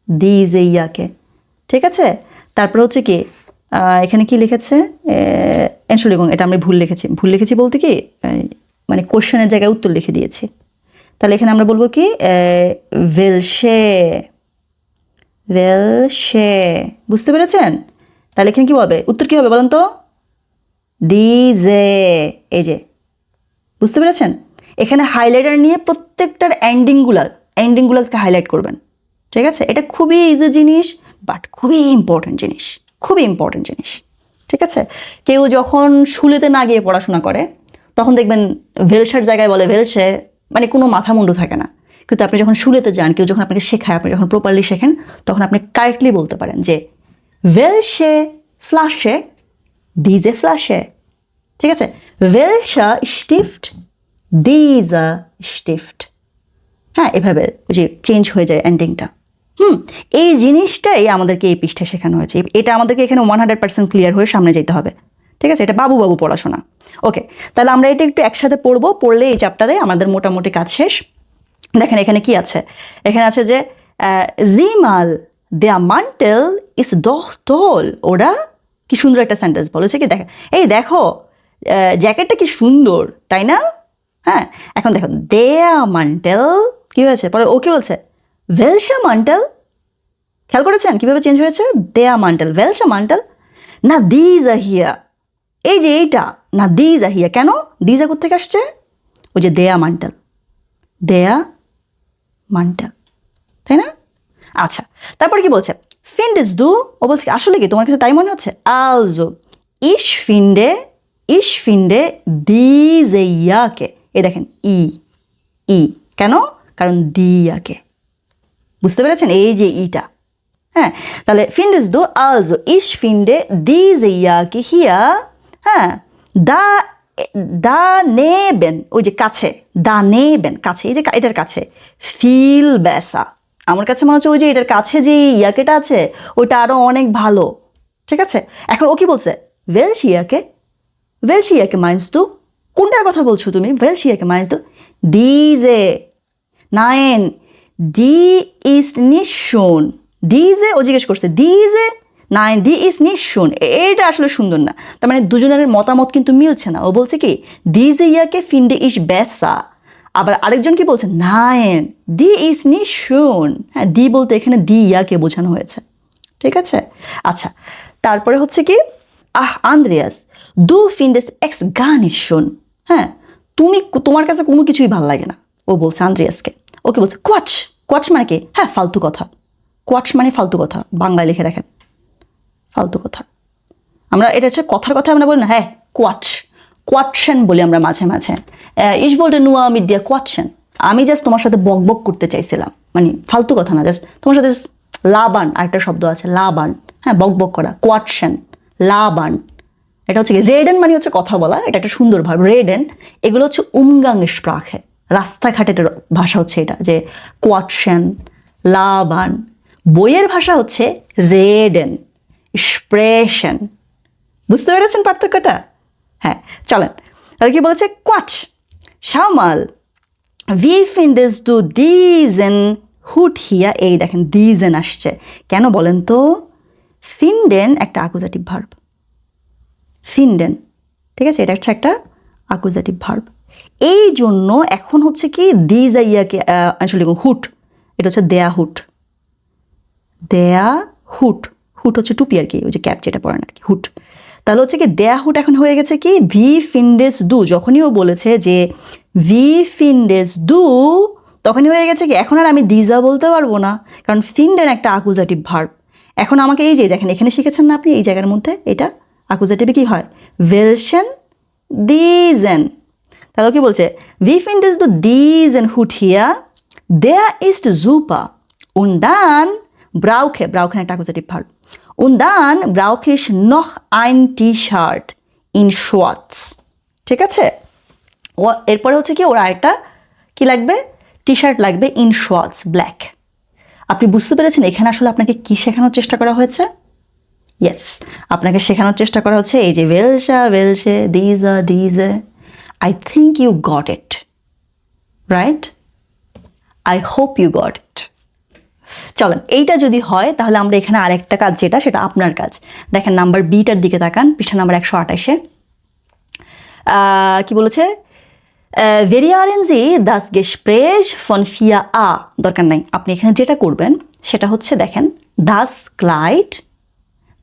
দিজে ইয়াকে, ঠিক আছে? তারপর হচ্ছে কি এখানে কি লিখেছে, এনশোলিগং, এটা আমি ভুল লিখেছি বলতে কি মানে কোশ্চেনের জায়গায় উত্তর লিখে দিয়েছি। তাহলে এখানে আমরা বলবো কি ভেলশে, ভেলশে, বুঝতে পেরেছেন? তাহলে এখানে কি হবে, উত্তর কি হবে বলেন তো? দিজে, এই যে, বুঝতে পেরেছেন? এখানে হাইলাইটার নিয়ে প্রত্যেকটার এন্ডিংগুলোকে হাইলাইট করবেন, ঠিক আছে? এটা খুবই ইজি জিনিস, বাট খুবই ইম্পর্টেন্ট জিনিস, খুবই ইম্পর্টেন্ট জিনিস, ঠিক আছে? কেউ যখন শুলেতে না গিয়ে পড়াশোনা করে তখন দেখবেন ভেলসার জায়গায় বলে ভেলসে, মানে কোনো মাথা মুন্ডু থাকে না। কিন্তু আপনি যখন শুলেতে যান, কেউ যখন আপনাকে শেখায়, আপনি যখন প্রপারলি শেখেন, তখন আপনি কারেক্টলি বলতে পারেন যে ভেলসে ফ্লাশে, ডিজে ফ্লাশে, ঠিক আছে? ভেলসা স্টিফট, ডিজা স্টিফট, হ্যাঁ, এভাবে যে চেঞ্জ হয়ে যায় এন্ডিংটা। এই জিনিসটাই আমাদেরকে এই পৃষ্ঠায় শেখানো হয়েছে। এটা আমাদেরকে এখানে 100% ক্লিয়ার হয়ে সামনে যেতে হবে, ঠিক আছে? এটা বাবু পড়াশোনা। ওকে, তাহলে আমরা এটা একটু একসাথে পড়বো, পড়লে এই চ্যাপ্টারে আমাদের মোটামুটি কাজ শেষ। দেখেন এখানে কি আছে, এখানে আছে যে জিমাল দেয়া মান্টেল ইস দহ তোল, ওরা কি সুন্দর একটা সেন্টেন্স বলেছে কি, দেখেন এই দেখো জ্যাকেটটা কি সুন্দর, তাই না? হ্যাঁ, এখন দেখো দেয়া মান্টেল কি হয়েছে, পরে ও কি বলছে ভেলসা মান্টেল, খেয়াল করেছেন কিভাবে চেঞ্জ হয়েছে? দেয়া মান্টেল, ভেলসা মান্টেল, না দিজা হিয়া, এই যে এইটা না দিজা হিয়া, কেন দিজা কোথেকে আসছে? ওই যে দেয়া মান্টেল, দেয়া মান্টেল, তাই না? আচ্ছা, তারপর কি বলছে? ফিন্ডেস দু, ও বলছে আসলে কি তোমার কাছে তাই মনে হচ্ছে? আলজো ইশ ফিন্ডে দিজে ইয়াকে, এই দেখেন ই কেন? কারণ দিয়াকে, বুঝতে পেরেছেন? এই যে ইটা, হ্যাঁ। তাহলে ফিন্ডেস দু আলজো ইশ ফিন্ডে দিজে ইয়াকে হিয়া, হ্যাঁ, দা নেবেন, ওই যে কাছে, দা নেবেন কাছে, এই যে এটার কাছে, ফিল বেসা, আমার কাছে মনে হচ্ছে ওই যে এটার কাছে যে ইয়াকেটা আছে ওইটা আরো অনেক ভালো, ঠিক আছে? এখন ও কি বলছে? ভেলশিয়াকে মাইন্স দু, কোনটার কথা বলছো তুমি? ভেলশিয়াকে মাইন্স দু ডিজে, নাইন ডি ইস নিশন, ডিজে, ও জিজ্ঞেস করছে ডিজে, নাইন ডি ইস নিশন, এটা আসলে সুন্দর না। তার মানে দুজনের মতামত কিন্তু মিলছে না। ও বলছে কি ডিজে ইয়াকে ফিন্ডে ইস বেসা, আবার আরেকজন কি বলছে নাইন ডি ইস নিশন, হ্যাঁ, ডি বলতে এখানে ডি ইয়াকে বোঝানো হয়েছে, ঠিক আছে? আচ্ছা, তারপরে হচ্ছে কি আন্দ্রিয়াস দু ফিন্ডেস এক্স গানিশন, হ্যাঁ, তোমার কাছে কোনো কিছুই ভালো লাগে না, ও বলছে আন্দ্রিয়াসকে। ওকে বলছে কোয়াচ মানে কি? হ্যাঁ, ফালতু কথা, কোয়াচ মানে ফালতু কথা, বাংলায় লিখে রাখেন ফালতু কথা। আমরা এটা হচ্ছে কথার কথা আমরা বলি না, হ্যাঁ, কোয়াটশন বলি আমরা মাঝে মাঝে, ইস বলতে নুয়া মিডিয়া কোয়াটশন, আমি জাস্ট তোমার সাথে বকবক করতে চাইছিলাম, মানে ফালতু কথা না, জাস্ট তোমার সাথে লাবান, আরেকটা শব্দ আছে লাবান, হ্যাঁ, বকবক করা, কোয়াটশন, লাবান, এটা হচ্ছে কি রেডেন মানে হচ্ছে কথা বলা, এটা একটা সুন্দর ভাব, রেডেন, এগুলো হচ্ছে উমগাংস্প্রাখে, রাস্তাঘাটের ভাষা হচ্ছে এটা, যে কোয়াটশন, লাবান। বইয়ের ভাষা হচ্ছে রেডেন, স্প্রেশন, বুঝতে পেরেছেন পার্থক্যটা? হ্যাঁ, চলেন তাহলে কি বলেছে? কোয়াচ শামাল ভি ফিন্ডেস দু দিজেন হুট হিয়া, এই দেখেন দিজেন আসছে কেন বলেন তো? ফিন্ডেন একটা অ্যাকুজাটিভ ভার্ব, ফিন্ডেন, ঠিক আছে, এটা হচ্ছে একটা অ্যাকুজাটিভ ভার্ব, এই জন্য এখন হচ্ছে কি দিজা ইয়াকে আসলে হুট, এটা হচ্ছে দেয়া হুট, দেয়া হুট, হুট হচ্ছে টুপি আর কি, ওই যে ক্যাপ যেটা পরেন আর কি, হুট। তাহলে হচ্ছে কি দেয়া হুট এখন হয়ে গেছে কি ভি ফিন্ডেস দু, যখনই ও বলেছে যে ভি ফিন্ডেস দু, তখনই হয়ে গেছে কি এখন আর আমি দিজা বলতে পারবো না, কারণ ফিন্ডেন একটা অ্যাকুজাটিভ ভার্ব। এখন আমাকে এই যে দেখেন এখানে শিখেছেন না আপনি, এই জায়গার মধ্যে এটা অ্যাকুজাটিভে কি হয়? ভেলশেন দিজেন। তাহলে কি বলছে? ভি ফিন্ডেস দু দিজেন হুট হিয়া, দেয়া ইস্ট জুপা und dann brauche একটা অ্যাকুজাটিভ verb, und dann brauche ich noch ein T-Shirt, ইন শোয়ার্টস, ঠিক আছে। ও এরপরে হচ্ছে কি ওর আরেকটা কি লাগবে, টি শার্ট লাগবে ইন শোয়ার্টস ব্ল্যাক। আপনি বুঝতে পেরেছেন এখানে আসলে আপনাকে কি শেখানোর চেষ্টা করা হয়েছে? ইয়েস, আপনাকে শেখানোর চেষ্টা করা হচ্ছে এই যে ওয়েলসা ওয়েলসে দিজে। I think you got it, right? I hope you got it. চলেন, এইটা যদি হয় তাহলে আমরা এখানে আরেকটা কাজ যেটা, সেটা আপনার কাজ। দেখেন নাম্বার বিটার দিকে তাকান, পৃষ্ঠা নাম্বার 128-এ কি বলেছে, ভেরিয়ারেন জি দাস গেসপ্রেশ ফন ফিয়া আ, দরকার নাই। আপনি এখানে যেটা করবেন সেটা হচ্ছে দেখেন দাস ক্লাইড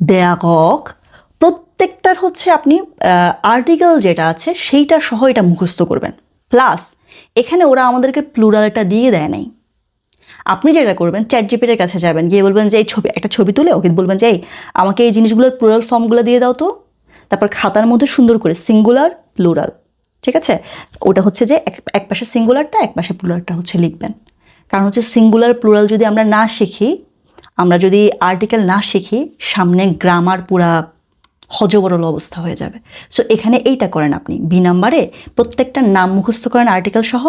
দেয়া কক, প্রত্যেকটার হচ্ছে আপনি আর্টিকেল যেটা আছে সেইটা সহ এটা মুখস্থ করবেন। প্লাস এখানে ওরা আমাদেরকে প্লুরালটা দিয়ে দেয় নাই। আপনি যেটা করবেন, চ্যাটজিপিটির কাছে যাবেন, গিয়ে বলবেন যে এই একটা ছবি তুলে ওকে বলবেন যে এই আমাকে এই জিনিসগুলোর প্লুরাল ফর্মগুলো দিয়ে দাও তো। তারপর খাতার মধ্যে সুন্দর করে সিঙ্গুলার প্লুরাল, ঠিক আছে, ওটা হচ্ছে যে এক পাশে সিঙ্গুলারটা এক পাশে প্লুরালটা হচ্ছে লিখবেন। কারণ হচ্ছে সিঙ্গুলার প্লুরাল যদি আমরা না শিখি, আমরা যদি আর্টিকেল না শিখি, সামনে গ্রামার পুরা হজবরল অবস্থা হয়ে যাবে। সো এখানে এইটা করেন, আপনি বি নাম্বারে প্রত্যেকটা নাম মুখস্থ করেন আর্টিকেল সহ,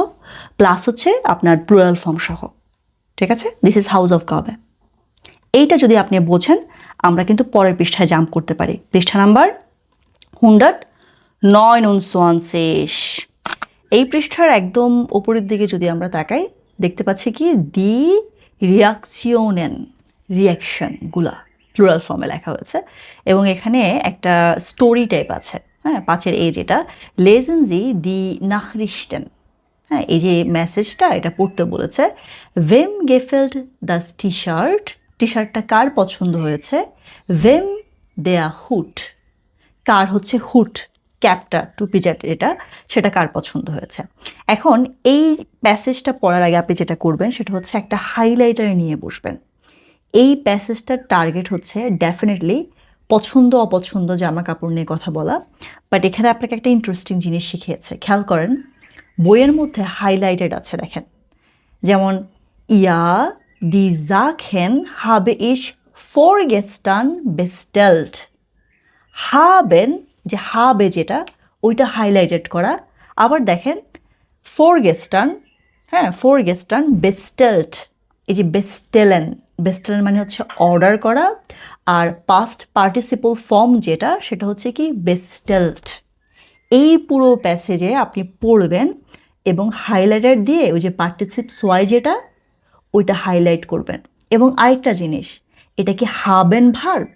প্লাস হচ্ছে আপনার প্লুরাল ফর্ম সহ, ঠিক আছে। দিস ইজ হাউস অফ কাবে। এইটা যদি আপনি বোঝেন, আমরা কিন্তু পরের পৃষ্ঠায় জাম্প করতে পারি। পৃষ্ঠা নাম্বার 129। এই পৃষ্ঠার একদম ওপরের দিকে যদি আমরা তাকাই, দেখতে পাচ্ছি কি দি রিয়াকশিওনেন, রিয়াকশনগুলা প্লুরাল ফর্মে লেখা হয়েছে। এবং এখানে একটা স্টোরি টাইপ আছে, হ্যাঁ, 5-এর এই যেটা লেজেন জি দি নাহরিস্টেন, হ্যাঁ, এই যে মেসেজটা এটা পড়তে বলেছে। ভেম গেফেল্ড দ্য টি শার্ট, টি শার্টটা কার পছন্দ হয়েছে। ভেম দেয়া হুট, কার হচ্ছে হুট ক্যাপটা টুপি যেটা সেটা কার পছন্দ হয়েছে। এখন এই প্যাসেজটা পড়ার আগে আপনি যেটা করবেন সেটা হচ্ছে একটা হাইলাইটার নিয়ে বসবেন। এই প্যাসেজটার টার্গেট হচ্ছে ডেফিনেটলি পছন্দ অপছন্দ জামা কাপড় নিয়ে কথা বলা, বাট এখানে আপনাকে একটা ইন্টারেস্টিং জিনিস শিখিয়েছে। খেয়াল করেন, বইয়ের মধ্যে হাইলাইটেড আছে দেখেন, যেমন ইয়া দি জাখেন হাবে ইশ ফরগেস্টান বেস্টেলড, হাবেন যে হাবে যেটা ওইটা হাইলাইটেড করা। আবার দেখেন ফরগেস্টান, হ্যাঁ ফরগেস্টান বেস্টেলড, এই যে বেস্টেলেন, বেস্টেলেন মানে হচ্ছে অর্ডার করা, আর পাস্ট পার্টিসিপল ফর্ম যেটা সেটা হচ্ছে কি বেস্টেলড। এই পুরো প্যাসেজে আপনি পড়বেন এবং হাইলাইটার দিয়ে ওই যে পার্টিসিপ সোয়াই যেটা ওইটা হাইলাইট করবেন। এবং আরেকটা জিনিস, এটা কি হাবেন ভার্ব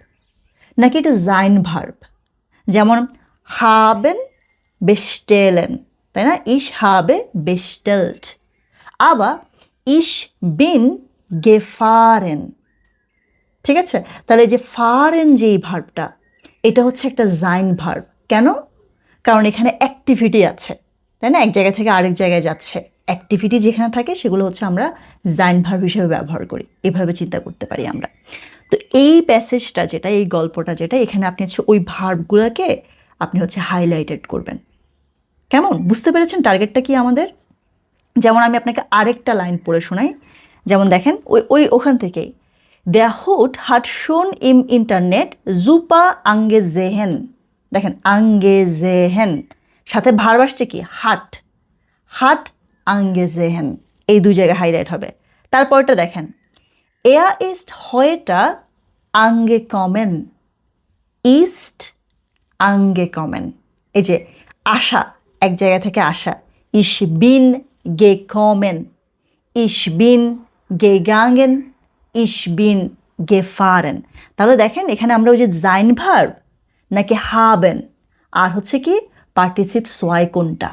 নাকি এটা জাইন ভার্ব? যেমন হাবেন বেস্টেলেন, তাই না, ইশ হাবে বেস্টেলড। আবার ইশ বিন গেফারেন, ঠিক আছে। তাহলে এই যে ফারেন যেই ভার্বটা, এটা হচ্ছে একটা জাইন ভার্ব। কেন? কারণ এখানে অ্যাক্টিভিটি আছে, তাই না, এক জায়গা থেকে আরেক জায়গায় যাচ্ছে। অ্যাক্টিভিটি যেখানে থাকে সেগুলো হচ্ছে আমরা জাইন ভার্ব হিসেবে ব্যবহার করি, এভাবে চিন্তা করতে পারি আমরা। তো এই প্যাসেজটা যেটা, এই গল্পটা যেটা, এখানে আপনি হচ্ছে ওই ভার্বগুলোকে আপনি হচ্ছে হাইলাইটেড করবেন। কেমন বুঝতে পেরেছেন টার্গেটটা কি আমাদের? যেমন আমি আপনাকে আরেকটা লাইন পড়ে শোনাই, যেমন দেখেন ওখান থেকেই Der Hut hat schon im Internet super angesehen, দেখেন angesehen সাথে ভার্ব আসছে কি হাট, হাট angesehen, এই দুই জায়গায় হাইলাইট হবে। তারপরটা দেখেন er ist heute angekommen, ist angekommen, এই যে আসা, এক জায়গা থেকে আসা, ich bin gekommen, ich bin gegangen, ich bin gefahren। তাহলে দেখেন এখানে আমরা ওই যে জাইন ভার্ব নাকি হাবেন আর হচ্ছে কি পার্টিসিপ সোয়াই কোনটা,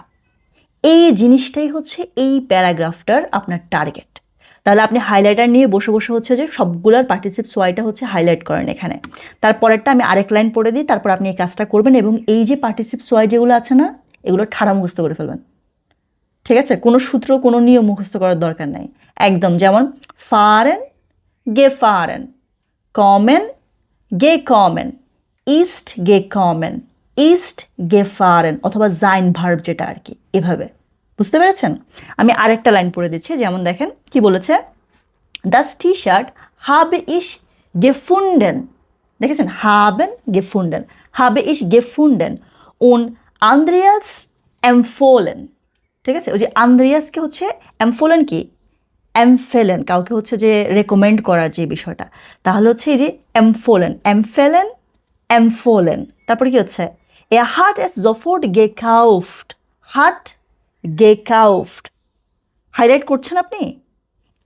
এই জিনিসটাই হচ্ছে এই প্যারাগ্রাফটার আপনার টার্গেট। তাহলে আপনি হাইলাইটার নিয়ে বসে বসে হচ্ছে যে সবগুলোর পার্টিসিপ সোয়াইটা হচ্ছে হাইলাইট করেন এখানে। তারপরেরটা আমি আরেক লাইন পড়ে দিই, তারপর আপনি এই কাজটা করবেন এবং এই যে পার্টিসিপ সোয়াই যেগুলো আছে না, এগুলো ঠাড়া মুখস্থ করে ফেলবেন, ঠিক আছে। কোনো সূত্র কোনো নিয়ম মুখস্থ করার দরকার নাই, একদম যেমন ফারেন gefahren, kommen gekommen, ist gekommen, ist gefahren, অথবা জাইন ভার্ব যেটা আর কি, এভাবে বুঝতে পেরেছেন। আমি আরেকটা লাইন পড়ে দিচ্ছি, যেমন দেখেন কি বলেছে, das T-Shirt habe ich gefunden, দেখেছেন haben gefunden, habe ich gefunden উন আন্দ্রিয়াস এমফোলেন, ঠিক আছে? ওই যে আন্দ্রিয়াসকে হচ্ছে এমফোলেন কি এমফেলেন, কাউকে হচ্ছে যে রেকমেন্ড করার যে বিষয়টা, তাহলে হচ্ছে এই যে এমফোলেন এমফেলেন এমফোলেন। তারপরে কি হচ্ছে হার্ট এস জফোর্ট গেকাউফট, হার্ট গেকাউফট, হাইলাইট করছেন আপনি,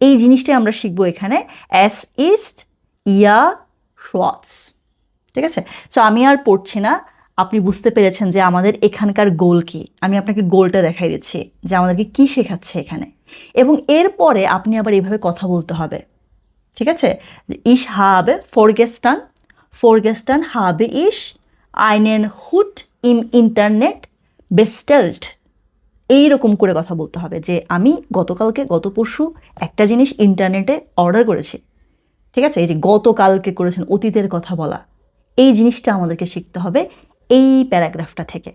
এই জিনিসটাই আমরা শিখবো এখানে, এস ইস্ট ইয়া শোয়াটস, ঠিক আছে? সো আমি আর পড়ছি না, আপনি বুঝতে পেরেছেন যে আমাদের এখানকার গোল কি। আমি আপনাকে গোলটা দেখাই দিচ্ছি যে আমাদেরকে কি শেখাচ্ছে এখানে, এবং এরপরে আপনি আবার এইভাবে কথা বলতে হবে, ঠিক আছে? ইশ habe vorgestern habe ich einen Hut im Internet bestellt, এইরকম করে কথা বলতে হবে যে আমি গত পরশু একটা জিনিস ইন্টারনেটে অর্ডার করেছি, ঠিক আছে? এই যে গতকালকে করেছেন, অতীতের কথা বলা, এই জিনিসটা আমাদেরকে শিখতে হবে এই প্যারাগ্রাফটা থেকে।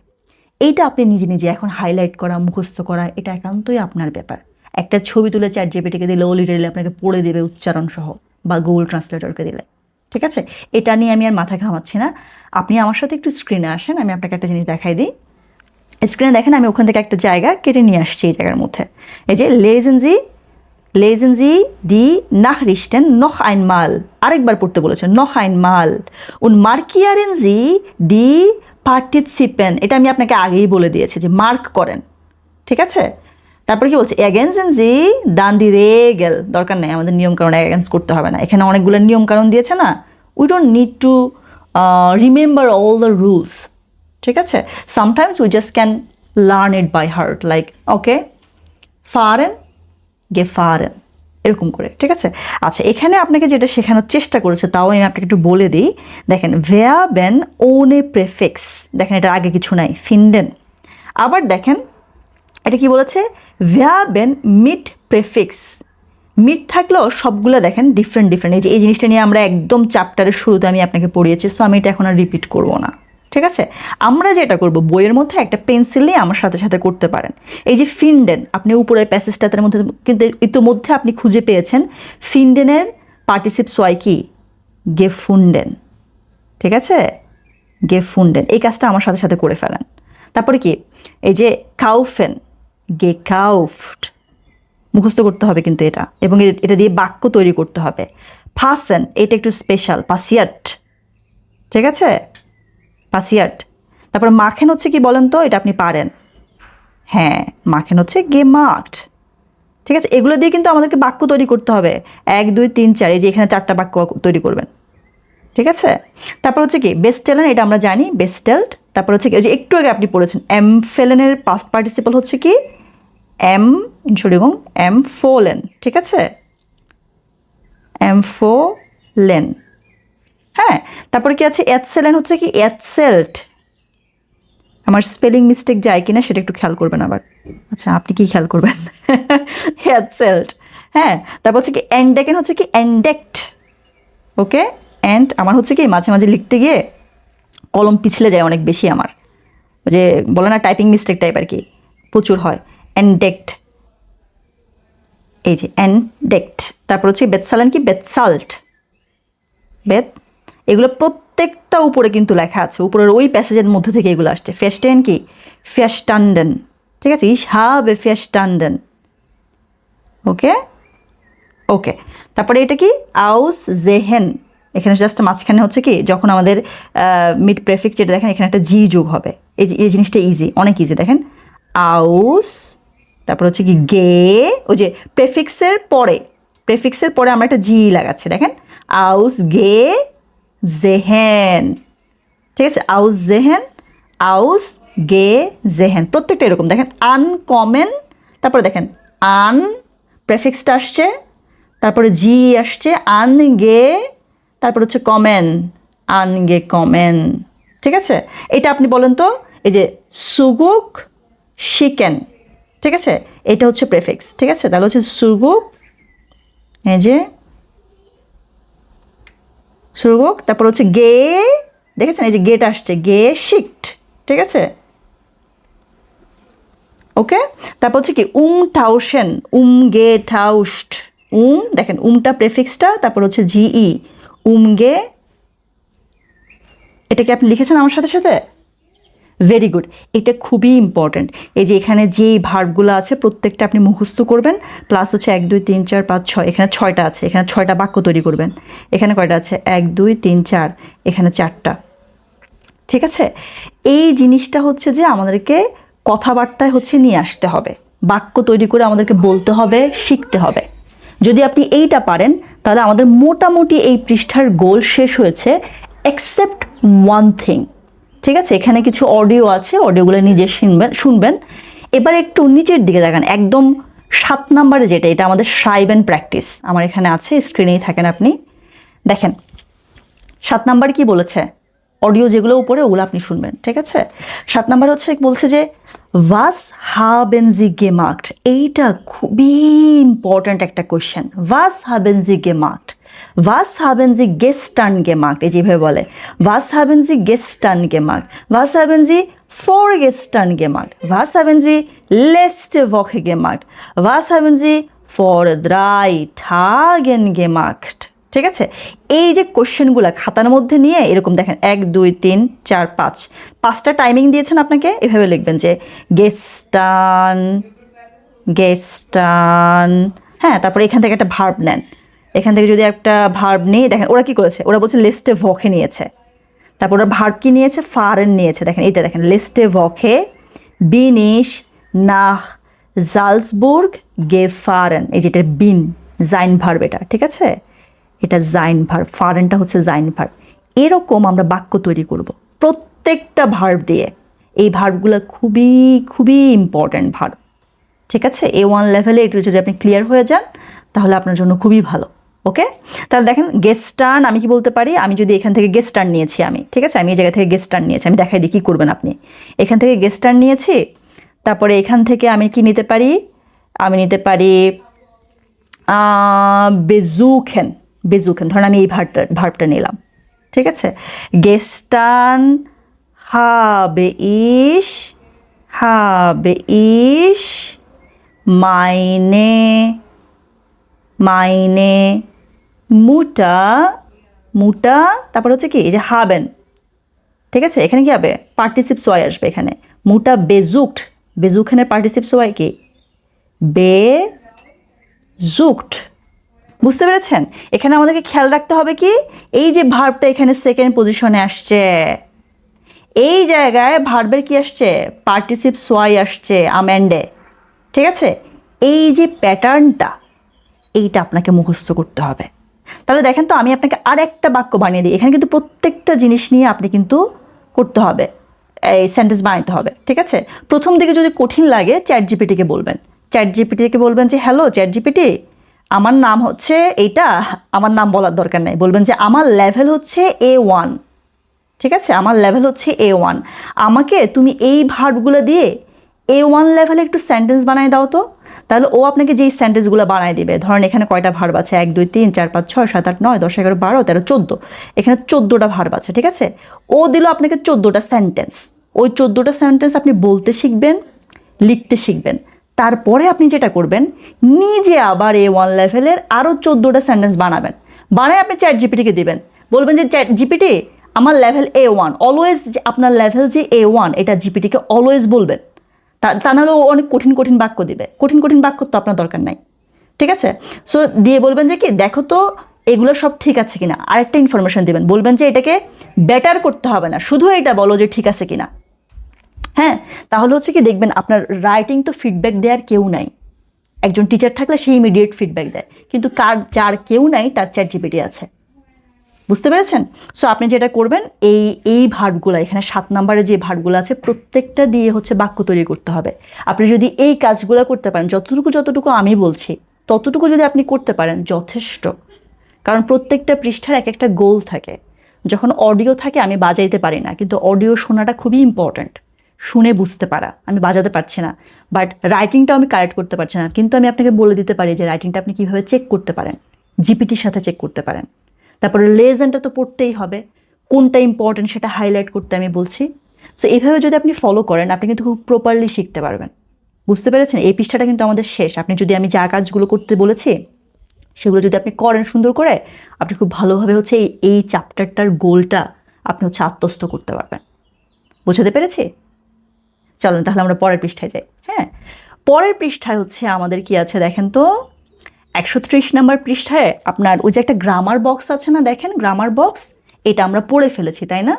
এইটা আপনি নিজে নিজে এখন হাইলাইট করা, মুখস্থ করা, এটা একান্তই আপনার ব্যাপার। একটা ছবি তুলে চ্যাটজিপিটিকে দিলে ও লিটারেলি আপনাকে পড়ে দেবে উচ্চারণ সহ, বা গুগল ট্রান্সলেটরকে দিলে, ঠিক আছে? এটা নিয়ে আমি আর মাথা ঘামাচ্ছি না। আপনি আমার সাথে একটু স্ক্রিনে আসেন, আমি আপনাকে একটা জিনিস দেখাই দিই। স্ক্রিনে দেখেন আমি ওখান থেকে একটা জায়গা কেটে নিয়ে আসছি এই জায়গার মধ্যে। এই যে lesen Sie die Nachrichten noch einmal, আরেকবার পড়তে বলেছেন, noch einmal und markieren Sie die Partizipien, এটা আমি আপনাকে আগেই বলে দিয়েছি যে মার্ক করেন, ঠিক আছে? তারপরে কি বলছে ergänzen Sie dann die Regel, দরকার নেই আমাদের নিয়মকানুন এগেন্স করতে হবে না, এখানে অনেকগুলো নিয়মকানুন দিয়েছে না, we don't need to remember all the rules, ঠিক আছে? Sometimes we just can learn it by heart, like okay fahren gefahren, এরকম করে, ঠিক আছে? আচ্ছা, এখানে আপনাকে যেটা শেখানোর চেষ্টা করেছে তাও আমি আপনাকে একটু বলে দিই। দেখেন verben ohne prefix, দেখেন এটা আগে কিছু নাই, finden। আবার দেখেন এটা কি বলেছে, verben mit prefix, মিট থাকলেও সবগুলো দেখেন ডিফারেন্ট। এই যে এই জিনিসটা নিয়ে আমরা একদম চ্যাপ্টারের শুরুতে আমি আপনাকে পড়িয়েছি, সো আমি এটা এখন আর রিপিট করবো না, ঠিক আছে? আমরা যেটা করব, বইয়ের মধ্যে একটা পেন্সিল নিয়ে আমার সাথে সাথে করতে পারেন। এই যে ফিনডেন, আপনি উপরের প্যাসেজটার মধ্যে কিন্তু ইতিমধ্যে আপনি খুঁজে পেয়েছেন ফিনডেনের পার্টিসিপস হয় কি গেফুন্ডেন, ঠিক আছে? গেফুন্ডেন, এই কাজটা আমার সাথে সাথে করে ফেলেন। তারপরে কি এই যে কাউফেন, গেকাউফট, মুখস্থ করতে হবে কিন্তু এটা, এবং এটা দিয়ে বাক্য তৈরি করতে হবে। ফাসেন, এটা একটু স্পেশাল, পাসিয়াট, ঠিক আছে? পাসিয়াট। তারপরে মাখেন হচ্ছে কি বলেন তো, এটা আপনি পারেন, হ্যাঁ মাখেন হচ্ছে gemacht, ঠিক আছে? এগুলো দিয়ে কিন্তু আমাদেরকে বাক্য তৈরি করতে হবে, 1 2 3 4, এই যে এখানে 4টা বাক্য তৈরি করবেন, ঠিক আছে? তারপর হচ্ছে কি বেস্টেলেন, এটা আমরা জানি বেস্টেলড। তারপর হচ্ছে কি ওই যে একটু আগে আপনি পড়েছেন এমফেলেনের পাস্ট পার্টিসিপল হচ্ছে কি এমফোলেন, ঠিক আছে? এমফোলেন, হ্যাঁ। তারপরে কি আছে এটসেলেন হচ্ছে কি এটসেল্ট, আমার স্পেলিং মিস্টেক যায় কিনা সেটা একটু খেয়াল করবেন আবার। আচ্ছা আপনি কি খেয়াল করবেন? এটসেল্ট, হ্যাঁ। তারপর হচ্ছে কি এন্ডেকেন হচ্ছে কি এন্ডেক্ট, ওকে। অ্যান্ড আমার হচ্ছে কি মাঝে মাঝে লিখতে গিয়ে কলম পিছলে যায় অনেক বেশি, আমার ওই যে বলে না টাইপিং মিস্টেক টাইপ আর কি প্রচুর হয়। এন্ডেক্ট, এই যে এন্ডেক্ট। তারপর হচ্ছে বেতসালেন কি বেতসাল্ট, বেত, এগুলো প্রত্যেকটা উপরে কিন্তু লেখা আছে, উপরের ওই প্যাসেজের মধ্যে থেকে এগুলো আসছে। ফেস্টেন কি ফেস্টান্ডেন, ঠিক আছে? ইস হাবে ফেস্টান্ডেন, ওকে ওকে। তারপরে এটা কি আউস জেহেন, এখানে জাস্ট মাঝখানে হচ্ছে কি যখন আমাদের মিড প্রেফিক্স যেটা দেখেন এখানে একটা জি যোগ হবে, এই জিনিসটা ইজি, অনেক ইজি। দেখেন আউস, তারপর হচ্ছে কি গে, ওই যে প্রেফিক্সের পরে আমরা একটা জি লাগাচ্ছি, দেখেন আউস গে জেহেন, ঠিক আছে? আউস জেহেন, আউস গে জেহেন, প্রত্যেকটা এরকম। দেখেন আনকমেন, তারপরে দেখেন আন প্রেফিক্সটা আসছে, তারপরে জি আসছে, আন গে, তারপর হচ্ছে কমেন, আন গে কমেন, ঠিক আছে? এটা আপনি বলেন তো, এই যে সুগুক শিকেন, ঠিক আছে? এটা হচ্ছে প্রেফিক্স, ঠিক আছে? তাহলে হচ্ছে সুগুক, এই যে সুগুক, তারপর হচ্ছে গে, দেখেছেন এই যে গেট আসছে, গে শিকট, ঠিক আছে? ওকে। তারপর হচ্ছে কি টাউশেন, গে টাউস্ট, দেখেন উমটা প্রেফিক্সটা, তারপর হচ্ছে জিই গে, এটা কি আপনি লিখেছেন আমার সাথে সাথে? ভেরি গুড, এটা খুবই ইম্পর্ট্যান্ট। এই যে এখানে যেই ভার্বগুলো আছে প্রত্যেকটা আপনি মুখস্থ করবেন, প্লাস হচ্ছে 1 2 3 4 5 6, এখানে 6টা আছে, এখানে 6টা বাক্য তৈরি করবেন। এখানে কয়টা আছে? 1 2 3 4, এখানে 4টা। ঠিক আছে, এই জিনিসটা হচ্ছে যে আমাদেরকে কথাবার্তায় হচ্ছে নিয়ে আসতে হবে, বাক্য তৈরি করে আমাদেরকে বলতে হবে, শিখতে হবে। যদি আপনি এইটা পারেন তাহলে আমাদের মোটামুটি এই পৃষ্ঠার গোল শেষ হয়েছে, এক্সেপ্ট ওয়ান থিং। ঠিক আছে, এখানে কিছু অডিও আছে, অডিওগুলো নিজে শুনবেন। এবার একটু নিচের দিকে দেখেন, একদম 7 নম্বরে যেটা, এটা আমাদের সাইব অ্যান্ড প্র্যাকটিস, আমার এখানে আছে, স্ক্রিনেই থাকেন আপনি দেখেন। 7 নাম্বার কি বলেছে? অডিও যেগুলো উপরে ওগুলো আপনি শুনবেন। ঠিক আছে, 7 নাম্বার হচ্ছে বলছে যে ওয়াস হাবেন জি গেমার্কড। এইটা খুবই ইম্পর্ট্যান্ট একটা কোয়েশ্চেন। ওয়াস হাবেন জি গেমার্কড, ওয়াস হাবেন জি গেস্টার্ন গেমার্কড, এই যেভাবে বলে ওয়াস হাবেন জি গেস্টার্ন গেমার্কড, ওয়াস হাবেন G for গেস্টার্ন গেমার্কড, was হাবেন G লেস্টে ভকে গেমার্কড, was হাবেন G for দ্রাই ঠাগেন গেমার্কড। ঠিক আছে, এই যে কোশ্চেনগুলো খাতার মধ্যে নিয়ে এরকম দেখেন 1 2 3 4 5, 5টা টাইমিং দিয়েছেন আপনাকে, এভাবে লিখবেন যে গেস্টার্ন গেস্টার্ন। হ্যাঁ, তারপরে এখান থেকে একটা ভার্ব নেন, এখান থেকে যদি একটা ভার্ব নিয়ে দেখেন ওরা কি করেছে, ওরা বলছে লেস্টে ভকে নিয়েছে, তারপর ওরা ভার্ব কি নিয়েছে, ফারেন নিয়েছে। দেখেন এটা দেখেন, লেস্টে ভকে বিনিশ নাহ জালসবুর্গ গেফারেন, এই যেটা বিন জাইন ভার্ব, এটা ঠিক আছে, এটা জাইন ভার্ব, ফারেনটা হচ্ছে জাইন ভার্ব। এরকম আমরা বাক্য তৈরি করব প্রত্যেকটা ভার্ব দিয়ে। এই ভার্বগুলো খুবই খুবই ইম্পর্ট্যান্ট ভার্ব। ঠিক আছে, A1 লেভেলে একটু যদি আপনি ক্লিয়ার হয়ে যান তাহলে আপনার জন্য খুবই ভালো। ওকে, তাহলে দেখেন গেস্টার্ন আমি কি বলতে পারি, আমি যদি এখান থেকে গেস্টার্ন নিয়েছি আমি, ঠিক আছে, আমি এই জায়গা থেকে গেস্টার্ন নিয়েছি, আমি দেখাই দিই কী করবেন আপনি। এখান থেকে গেস্টার্ন নিয়েছি, তারপরে এখান থেকে আমি কি নিতে পারি, আমি নিতে পারি বেজুখেন। বেজুখেন ধরেন আমি এই ভার্বটা নিলাম। ঠিক আছে, গেস্টার্ন habe ich meine Mutter, তারপর হচ্ছে কি এই যে হাবেন। ঠিক আছে, এখানে কি হবে, পার্টিসিপস ওয়াই আসবে এখানে, মুটা বেজুকড, বেজুখেনের পার্টিসিপস ওয়াই কি বেজুকড। বুঝতে পেরেছেন? এখানে আমাদেরকে খেয়াল রাখতে হবে কি, এই যে ভার্বটা এখানে সেকেন্ড পজিশনে আসছে, এই জায়গায় ভার্বের কি আসছে, পার্টিসিপস ওয়াই আসছে আমেন্ডে। ঠিক আছে, এই যে প্যাটার্নটা, এইটা আপনাকে মুখস্থ করতে হবে। তাহলে দেখেন তো, আমি আপনাকে আরেকটা বাক্য বানিয়ে দিই, এখানে কিন্তু প্রত্যেকটা জিনিস নিয়ে আপনি কিন্তু করতে হবে, এই সেন্টেন্স বানাতে হবে। ঠিক আছে, প্রথম দিকে যদি কঠিন লাগে চ্যাট জিপিটিকে বলবেন, চ্যাট জিপিটিকে বলবেন যে হ্যালো চ্যাট জিপিটি, আমার নাম হচ্ছে এইটা, আমার নাম বলার দরকার নেই, বলবেন যে আমার লেভেল হচ্ছে A1। ঠিক আছে, আমার লেভেল হচ্ছে A1, আমাকে তুমি এই ভার্বগুলো দিয়ে A1 লেভেলে একটু সেন্টেন্স বানায় দাও তো। তাহলে ও আপনাকে যেই সেন্টেন্সগুলো বানায় দিবে, ধরেন এখানে কয়টা ভার্ব আছে, 1 2 3 4 5 6 7 8 9 10 11 12 13 14, এখানে 14টা ভার্ব আছে। ঠিক আছে, ও দিল আপনাকে 14টা সেন্টেন্স, ওই 14টা সেন্টেন্স আপনি বলতে শিখবেন, লিখতে শিখবেন। তারপরে আপনি যেটা করবেন, নিজে আবার A1 লেভেলের আরও 14টা সেন্টেন্স বানাবেন, বানায় আপনি চ্যাট জিপিটিকে দিবেন, বলবেন যে চ্যাট জিপিটি আমার লেভেল A1। অলওয়েজ আপনার লেভেল যে A1 এটা জিপিটিকে অলওয়েজ বলবেন, তা নাহলে ও অনেক কঠিন কঠিন বাক্য দিবে, কঠিন কঠিন বাক্য তো আপনার দরকার নাই। ঠিক আছে, সো দিয়ে বলবেন যে কি দেখো তো এগুলো সব ঠিক আছে কিনা, আরেকটা ইনফরমেশন দিবেন, বলবেন যে এটাকে বেটার করতে হবে না, শুধু এটা বলো যে ঠিক আছে কিনা। হ্যাঁ, তাহলে হচ্ছে কি দেখবেন আপনার রাইটিং তো ফিডব্যাক দেওয়ার কেউ নাই, একজন টিচার থাকলে সে ইমিডিয়েট ফিডব্যাক দেয়, কিন্তু যার কেউ নাই তার চ্যাট জিপিটি আছে। বুঝতে পেরেছেন? সো আপনি যেটা করবেন, এই ভার্বগুলো এখানে 7 নম্বরে যে ভার্বগুলো আছে প্রত্যেকটা দিয়ে হচ্ছে বাক্য তৈরি করতে হবে। আপনি যদি এই কাজগুলো করতে পারেন, যতটুকু আমি বলছি ততটুকু যদি আপনি করতে পারেন যথেষ্ট। কারণ প্রত্যেকটা পৃষ্ঠার এক একটা গোল থাকে। যখন অডিও থাকে আমি বাজাইতে পারি না, কিন্তু অডিও শোনাটা খুবই ইম্পর্ট্যান্ট, শুনে বুঝতে পারা। আমি বাজাতে পারছি না, বাট রাইটিংটাও আমি কারেক্ট করতে পারছি না, কিন্তু আমি আপনাকে বলে দিতে পারি যে রাইটিংটা আপনি কীভাবে চেক করতে পারেন, জিপিটির সাথে চেক করতে পারেন। তারপরে লেজেন্ডটা তো পড়তেই হবে, কোনটা ইম্পর্টেন্ট সেটা হাইলাইট করতে আমি বলছি। সো এইভাবে যদি আপনি ফলো করেন আপনি কিন্তু খুব প্রপারলি শিখতে পারবেন। বুঝতে পেরেছেন? এই পৃষ্ঠাটা কিন্তু আমাদের শেষ। আপনি যদি আমি যা কাজগুলো করতে বলেছি সেগুলো যদি আপনি করেন সুন্দর করে, আপনি খুব ভালোভাবে হচ্ছে এই চ্যাপ্টারটার গোলটা আপনি হচ্ছে আত্মস্থ করতে পারবেন। বুঝতে পেরেছি? চলেন তাহলে আমরা পরের পৃষ্ঠায় যাই। হ্যাঁ, পরের পৃষ্ঠায় হচ্ছে আমাদের কি আছে দেখেন তো, 130 নম্বর পৃষ্ঠায় আপনার ওই যে একটা গ্রামার বক্স আছে না, দেখেন গ্রামার বক্স, এটা আমরা পড়ে ফেলেছি তাই না?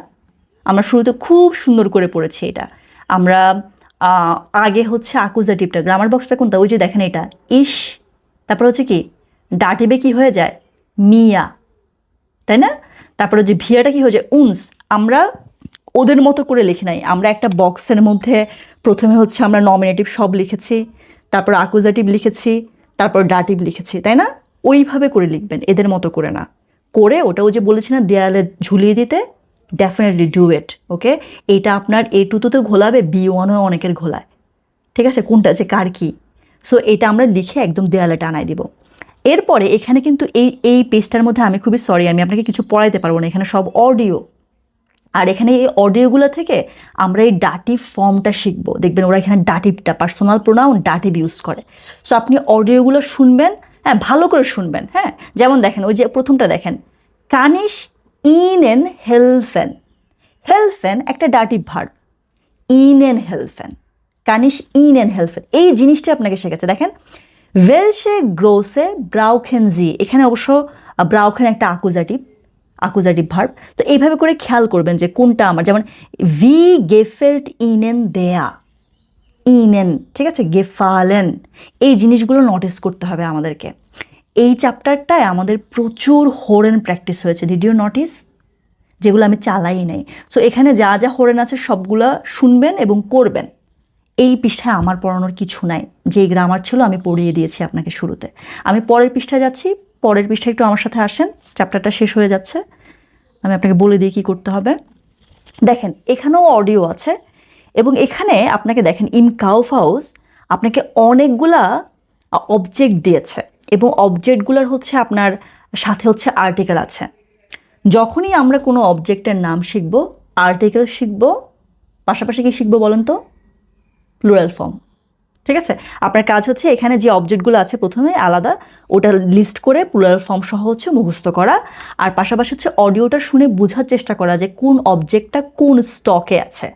আমরা শুরুতে খুব সুন্দর করে পড়েছি এটা। আমরা আগে হচ্ছে আকুজাটিভটা, গ্রামার বক্সটা কোনটা, ওই যে দেখেন এটা ইস, তারপর হচ্ছে কি ডাটিবে কি হয়ে যায় মিয়া, তাই না? তারপরে যে ভিয়াটা কি হয়ে যায় উনস। আমরা ওদের মতো করে লিখি নাই, আমরা একটা বক্সের মধ্যে প্রথমে হচ্ছে আমরা নমিনেটিভ সব লিখেছি, তারপর আকুজাটিভ লিখেছি, তারপর ডাটিভ লিখেছি, তাই না? ওইভাবে করে লিখবেন, এদের মতো করে না করে। ওটাও যে বলেছি না দেয়ালে ঝুলিয়ে দিতে, ডেফিনেটলি ডু ইট। ওকে, এটা আপনার A2 তো ঘোলাবে, B1ও অনেকের ঘোলায়, ঠিক আছে, কোনটা যে কার কি। সো এটা আমরা লিখে একদম দেয়ালে টানাই দিব। এরপরে এখানে কিন্তু এই পেজটার মধ্যে আমি খুবই সরি, আমি আপনাকে কিছু পড়াইতে পারবো না, এখানে সব অডিও। আর এখানে এই অডিওগুলো থেকে আমরা এই ডাটিভ ফর্মটা শিখবো। দেখবেন ওরা এখানে ডাটিভটা, পার্সোনাল প্রোনাউন ডাটিভ ইউজ করে। সো আপনি অডিওগুলো শুনবেন, হ্যাঁ ভালো করে শুনবেন। হ্যাঁ, যেমন দেখেন ওই যে প্রথমটা দেখেন, কানিশ ইনেন হেলফেন। হেলফেন একটা ডাটিভ ভার্ব, ইনেন হেলফেন, কানিশ ইনেন হেলফেন, এই জিনিসটা আপনাকে শেখাচ্ছে। দেখেন ওয়েলশে গ্রোসে ব্রাউখেন জি, এখানে অবশ্য ব্রাউখেন একটা আকুজাটিভ ভার্ব। তো এইভাবে করে খেয়াল করবেন যে কোনটা আমার, যেমন ভি গেফেল্ট ইনেন দেয়া, ইনেন, ঠিক আছে, গেফালেন, এই জিনিসগুলো নোটিস করতে হবে আমাদেরকে। এই চ্যাপ্টারটায় আমাদের প্রচুর হোরেন প্র্যাকটিস হয়েছে, ডিড ইউ নোটিস, যেগুলো আমি চালাই নাই। সো এখানে যা যা হোরেন আছে সবগুলা শুনবেন এবং করবেন। এই পৃষ্ঠায় আমার পড়ানোর কিছু নাই, যে গ্রামার ছিল আমি পড়িয়ে দিয়েছি আপনাকে শুরুতে। আমি পরের পৃষ্ঠায় যাচ্ছি, পরের পৃষ্ঠায় একটু আমার সাথে আসেন, চ্যাপ্টারটা শেষ হয়ে যাচ্ছে, আমি আপনাকে বলে দিই কী করতে হবে। দেখেন এখানেও অডিও আছে, এবং এখানে আপনাকে দেখেন ইম কাউফহাউস আপনাকে অনেকগুলা অবজেক্ট দিয়েছে, এবং অবজেক্টগুলোর হচ্ছে আপনার সাথে হচ্ছে আর্টিকেল আছে। যখনই আমরা কোনো অবজেক্টের নাম শিখব, আর্টিকেল শিখব, পাশাপাশি কি শিখবো বলেন তো, প্লুরাল ফর্ম। ঠিক আছে, আপনার কাজ হচ্ছে এখানে যে অবজেক্টগুলো আছে প্রথমে আলাদা ওটা লিস্ট করে প্লুরাল ফর্ম সহ হচ্ছে মুখস্থ করা, আর পাশাপাশি হচ্ছে অডিওটা শুনে বোঝার চেষ্টা করা যে কোন অবজেক্টটা কোন স্টকে আছে,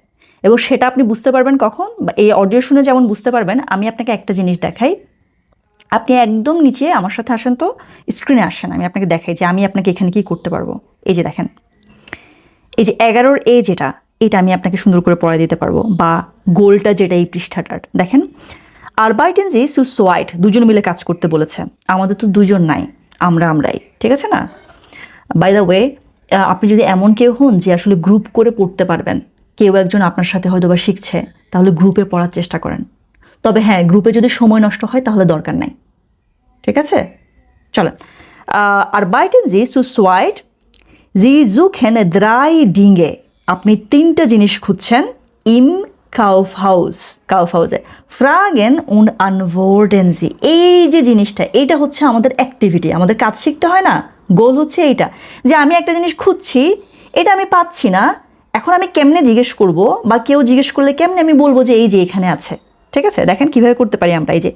এবং সেটা আপনি বুঝতে পারবেন কখন, বা এই অডিও শুনে যেমন বুঝতে পারবেন। আমি আপনাকে একটা জিনিস দেখাই, আপনি একদম নিচে আমার সাথে আসেন তো, স্ক্রিনে আসেন, আমি আপনাকে দেখাই যে আমি আপনাকে এখানে কি করতে পারবো। এই যে দেখেন, এই যে 11 যেটা, এটা আমি আপনাকে সুন্দর করে পড়াই দিতে পারবো, বা গোলটা যেটা এই পৃষ্ঠাটার দেখেন, আরবাইটেন জি সুসোয়াইট, দুজন মিলে কাজ করতে বলেছে। আমাদের তো দুজন নাই, আমরাই, ঠিক আছে না। বাই দ্য ওয়ে, আপনি যদি এমন কেউ হন যে আসলে গ্রুপ করে পড়তে পারবেন, কেউ একজন আপনার সাথে হয়তো বা শিখছে, তাহলে গ্রুপে পড়ার চেষ্টা করেন। তবে হ্যাঁ, গ্রুপে যদি সময় নষ্ট হয় তাহলে দরকার নাই, ঠিক আছে। চলেন, আরবাইটেন জি সুসোয়াইট জি জুখেন দ্রাই ডিঙ্গে, আপনি 3টা জিনিস খুঁজছেন ইম কাউফহাউসে, ফ্রাগেন উন আনভোর্ডেন জি, এই যে জিনিসটা, এইটা হচ্ছে আমাদের অ্যাক্টিভিটি, আমাদের কাজ শিখতে হয় না। গোল হচ্ছে এইটা, যে আমি একটা জিনিস খুঁজছি, এটা আমি পাচ্ছি না, এখন আমি কেমনে জিজ্ঞেস করব, বা কেউ জিজ্ঞেস করলে কেমনে আমি বলবো যে এই যে এখানে আছে। ঠিক আছে, দেখেন কিভাবে করতে পারি আমরা। এই যে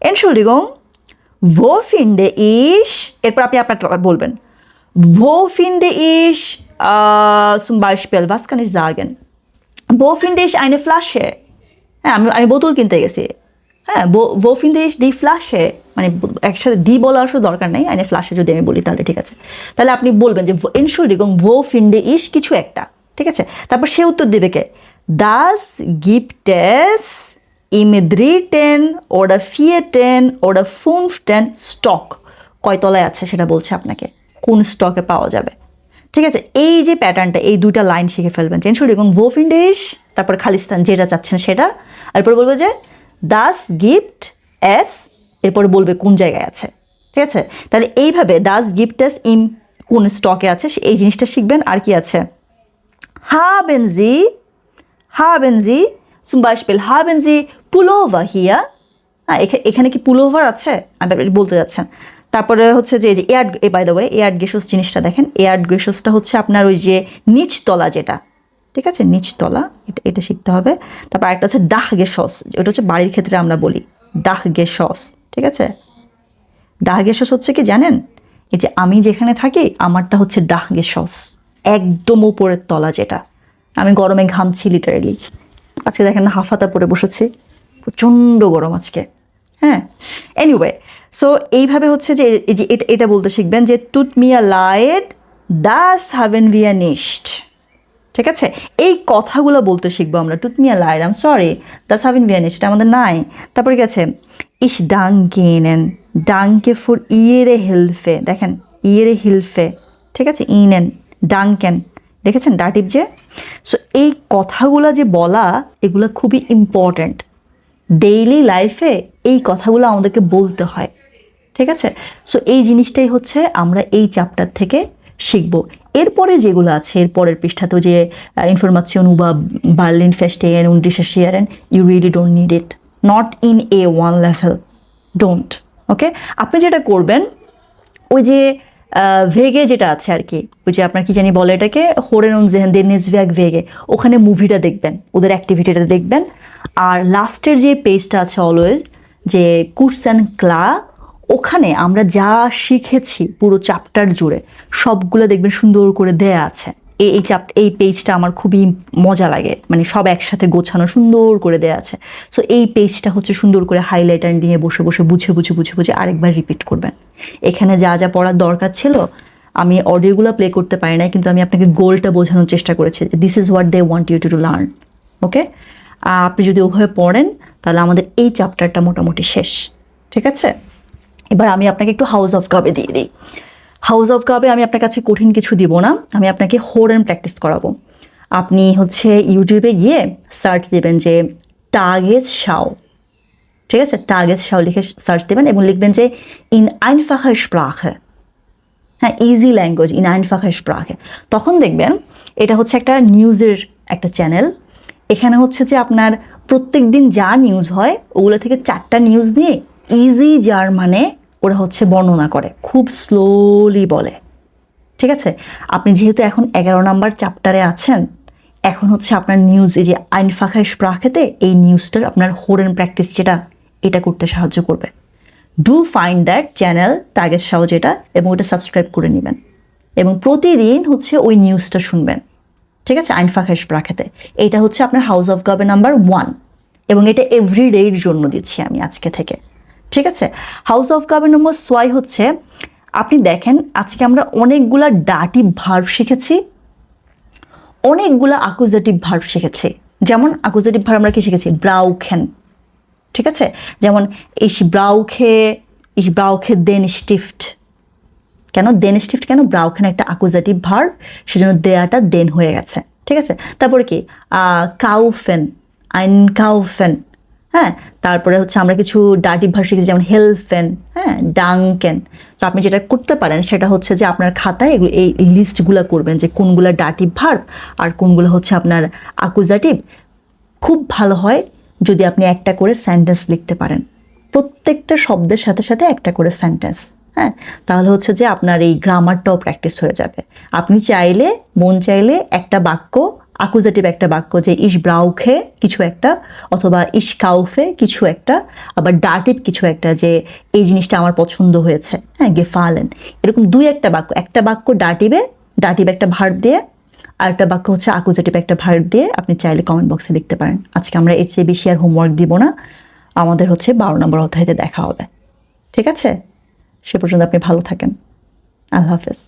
এনশোল্ডিগং ভো ফিন্ডে ইস, এরপর আপনি আপনার বলবেন Wo finde ich zum Beispiel, was kann ich sagen? Wo finde ich eine Flasche? হ্যাঁ, আমি বোতল কিনতে গেছি। হ্যাঁ, wo finde ich die Flasche? মানে একসাথে দি বলা আসলে দরকার নেই, eine Flasche যদি আমি বলি তাহলে ঠিক আছে। তাহলে আপনি বলবেন যে Entschuldigung, wo finde ich কিছু একটা, ঠিক আছে। তারপর সে উত্তর দেবে কে, das gibt es im 3. oder 4. oder 5. Stock, কয় তলায় আছে সেটা বলছে আপনাকে, কোন স্টকে পাওয়া যাবে। ঠিক আছে, এই যে প্যাটার্নটা, এই 2টা লাইন শিখে ফেলবেন, Entschuldigung, wo finde ich, তারপর খালিস্তান যেটা চাচ্ছেন সেটা, এরপর বলবে যে das gibt es, এরপরে বলবে কোন জায়গায় আছে। ঠিক আছে, তাহলে এইভাবে das gibt es im কোন স্টকে আছে এই জিনিসটা শিখবেন। আর কি আছে, haben Sie zum Beispiel haben Sie Pullover hier, হ্যাঁ এখানে কি পুলোভার আছে আমি বলতে যাচ্ছেন। তারপরে হচ্ছে যে এই যে বাই দ্য ওয়ে এয়ার্ড গেসস জিনিসটা দেখেন, এয়ার্ড গেসসটা হচ্ছে আপনার ওই যে নিচতলা যেটা, ঠিক আছে, নিচতলা, এটা শিখতে হবে। তারপর একটা হচ্ছে ডাহ গেসস, এটা হচ্ছে বাড়ির ক্ষেত্রে আমরা বলি ডাহ গেসস, ঠিক আছে। ডাহ গেসস হচ্ছে কি জানেন, এই যে আমি যেখানে থাকি আমারটা হচ্ছে ডাহ গেসস, একদম উপরের তলা যেটা, আমি গরমে ঘামছি লিটারেলি, আজকে দেখেন না হাফাতা পরে বসেছি, প্রচণ্ড গরম আজকে। হ্যাঁ, এনিওয়ে, সো এইভাবে হচ্ছে যে এই যে এটা বলতে শিখবেন যে টুট মিয়া লায়েড দাস হাভেন ভিয়া নিস্ট। ঠিক আছে, এই কথাগুলো বলতে শিখবো আমরা। টুট মিয়া লায়েড, আম সরি, দাস হাভেন ভিয়া নিস্ট, এটা আমাদের নাই। তারপরে কি আছে? ইস ডাঙ্কে নেন, ডাঙ্কে ফর ইয়েরে হিলফে, দেখেন ইয়েরে হিলফে, ঠিক আছে, ইনেন ডাঙ্কেন, দেখেছেন ডাটিভ যে। সো এই কথাগুলো যে বলা, এগুলো খুবই ইম্পর্ট্যান্ট। ডেইলি লাইফে এই কথাগুলো আমাদেরকে বলতে হয়, ঠিক আছে। সো এই জিনিসটাই হচ্ছে আমরা এই চ্যাপ্টার থেকে শিখব। এরপরে যেগুলো আছে, এর পরের পৃষ্ঠাতেও যে ইনফরমেশন বা বার্লিন ফেস্টেন und recherchieren, you really don't need it, not in A1 level, don't. Okay, আপনি যেটা করবেন ওই যে ভেগে যেটা আছে আর কি, ওই যে আপনার কি জানি বলে এটাকে, হোরেন উন জেহেন দের নেজভ্যাগ ভেগে, ওখানে মুভিটা দেখবেন, ওদের অ্যাক্টিভিটিটা দেখবেন। আর লাস্টের যে পেজটা আছে অলওয়েজ, যে কুর্স অ্যান্ড ক্লা, ওখানে আমরা যা শিখেছি পুরো চ্যাপ্টার জুড়ে সবগুলো দেখবেন সুন্দর করে দেয়া আছে। এই পেজটা আমার খুবই মজা লাগে, মানে সব একসাথে গোছানো সুন্দর করে দেয়া আছে। সো এই পেজটা হচ্ছে সুন্দর করে হাইলাইটার নিয়ে বসে বসে বুঝে আরেকবার রিপিট করবেন। এখানে যা যা পড়ার দরকার ছিল, আমি অডিওগুলো প্লে করতে পারি না, কিন্তু আমি আপনাকে গোলটা বোঝানোর চেষ্টা করেছি, this is what they want you to learn. Okay, আপনি যদি ওভাবে পড়েন তাহলে আমাদের এই চ্যাপ্টারটা মোটামুটি শেষ। ঠিক আছে, এবার আমি আপনাকে একটু হাউস অফ কাবে দিয়ে দিই। হাউস অফ কাবে আমি আপনার কাছে কঠিন কিছু দিব না, আমি আপনাকে হোরেন প্র্যাকটিস করাবো। আপনি হচ্ছে ইউটিউবে গিয়ে সার্চ দেবেন যে টাগেস শাও, ঠিক আছে, টাগেস শাও লিখে সার্চ দেবেন এবং লিখবেন যে ইন আইনফাখা স্প্রাখে, হ্যাঁ, ইজি ল্যাঙ্গুয়েজ ইন আইনফাখা স্প্রাখে। তখন দেখবেন এটা হচ্ছে একটা নিউজের একটা চ্যানেল। এখানে হচ্ছে যে আপনার প্রত্যেক দিন যা নিউজ হয় ওগুলো থেকে 4টা নিউজ দিয়ে ইজি জার্মানে ওরা হচ্ছে বর্ণনা করে, খুব স্লোলি বলে। ঠিক আছে, আপনি যেহেতু এখন 11 নম্বর চ্যাপ্টারে আছেন, এখন হচ্ছে আপনার নিউজ এই যে আইনফাখা স্প্রাখেতে এই নিউজটার আপনার হোরেন প্র্যাকটিস যেটা, এটা করতে সাহায্য করবে। ডু ফাইন্ড দ্যাট চ্যানেল টাগেস শাও যেটা, এবং ওটা সাবস্ক্রাইব করে নেবেন এবং প্রতিদিন হচ্ছে ওই নিউজটা শুনবেন। ঠিক আছে, আইনফাখা স্প্রাখেতে এইটা হচ্ছে আপনার হাউস অফ গাবে নাম্বার 1, এবং এটা এভরিডের জন্য দিচ্ছি আমি আজকে থেকে। ঠিক আছে, হাউস অফ গাবে নম্বর 6 হচ্ছে, আপনি দেখেন আজকে আমরা অনেকগুলা ডাটিভ ভার্ব শিখেছি, অনেকগুলা আকুজেটিভ ভার্ব শিখেছি। যেমন আকুজেটিভ ভার্ব আমরা কি শিখেছি? ব্রাউখেন, ঠিক আছে, যেমন ich brauche den Stift। কেন দেন স্টিফট? কেন ব্রাউখেন একটা আকুজেটিভ ভার্ব, সেজন্য দেয়াটা দেন হয়ে গেছে। ঠিক আছে, তারপরে কি কাউফেন, আইনকাউফেন, হ্যাঁ, তারপরে হচ্ছে আমরা কিছু ডাটিভ ভার্ব শিখেছি, যেমন হেলফেন, হ্যাঁ, ডাঙ্কেন। তো আপনি যেটা করতে পারেন সেটা হচ্ছে যে আপনার খাতায় এই লিস্টগুলো করবেন যে কোনগুলো ডাটিভ ভার্ব আর কোনগুলো হচ্ছে আপনার আকুজেটিভ। খুব ভালো হয় যদি আপনি একটা করে সেন্টেন্স লিখতে পারেন, প্রত্যেকটা শব্দের সাথে সাথে একটা করে সেন্টেন্স। হ্যাঁ, তাহলে হচ্ছে যে আপনার এই গ্রামারটাও প্র্যাকটিস হয়ে যাবে। আপনি চাইলে, মন চাইলে একটা বাক্য, আকুজেটিভ একটা বাক্য, যে ইস ব্রাউখে কিছু একটা, অথবা ইস কাউফে কিছু একটা, আবার ডাটিভ কিছু একটা, যে এই জিনিসটা আমার পছন্দ হয়েছে, হ্যাঁ, গেফালেন, এরকম 2-একটা বাক্য, একটা বাক্য ডাটিভ একটা ভার্ব দিয়ে, আর একটা বাক্য হচ্ছে আকুজেটিভ একটা ভার্ব দিয়ে আপনি চাইলে কমেন্ট বক্সে লিখতে পারেন। আজকে আমরা এর চেয়ে বেশি আর হোমওয়ার্ক দিব না, আমাদের হচ্ছে 12 নম্বর অধ্যায়তে দেখা হবে। ঠিক আছে, সে পর্যন্ত আপনি ভালো থাকেন। আল্লাহ হাফেজ।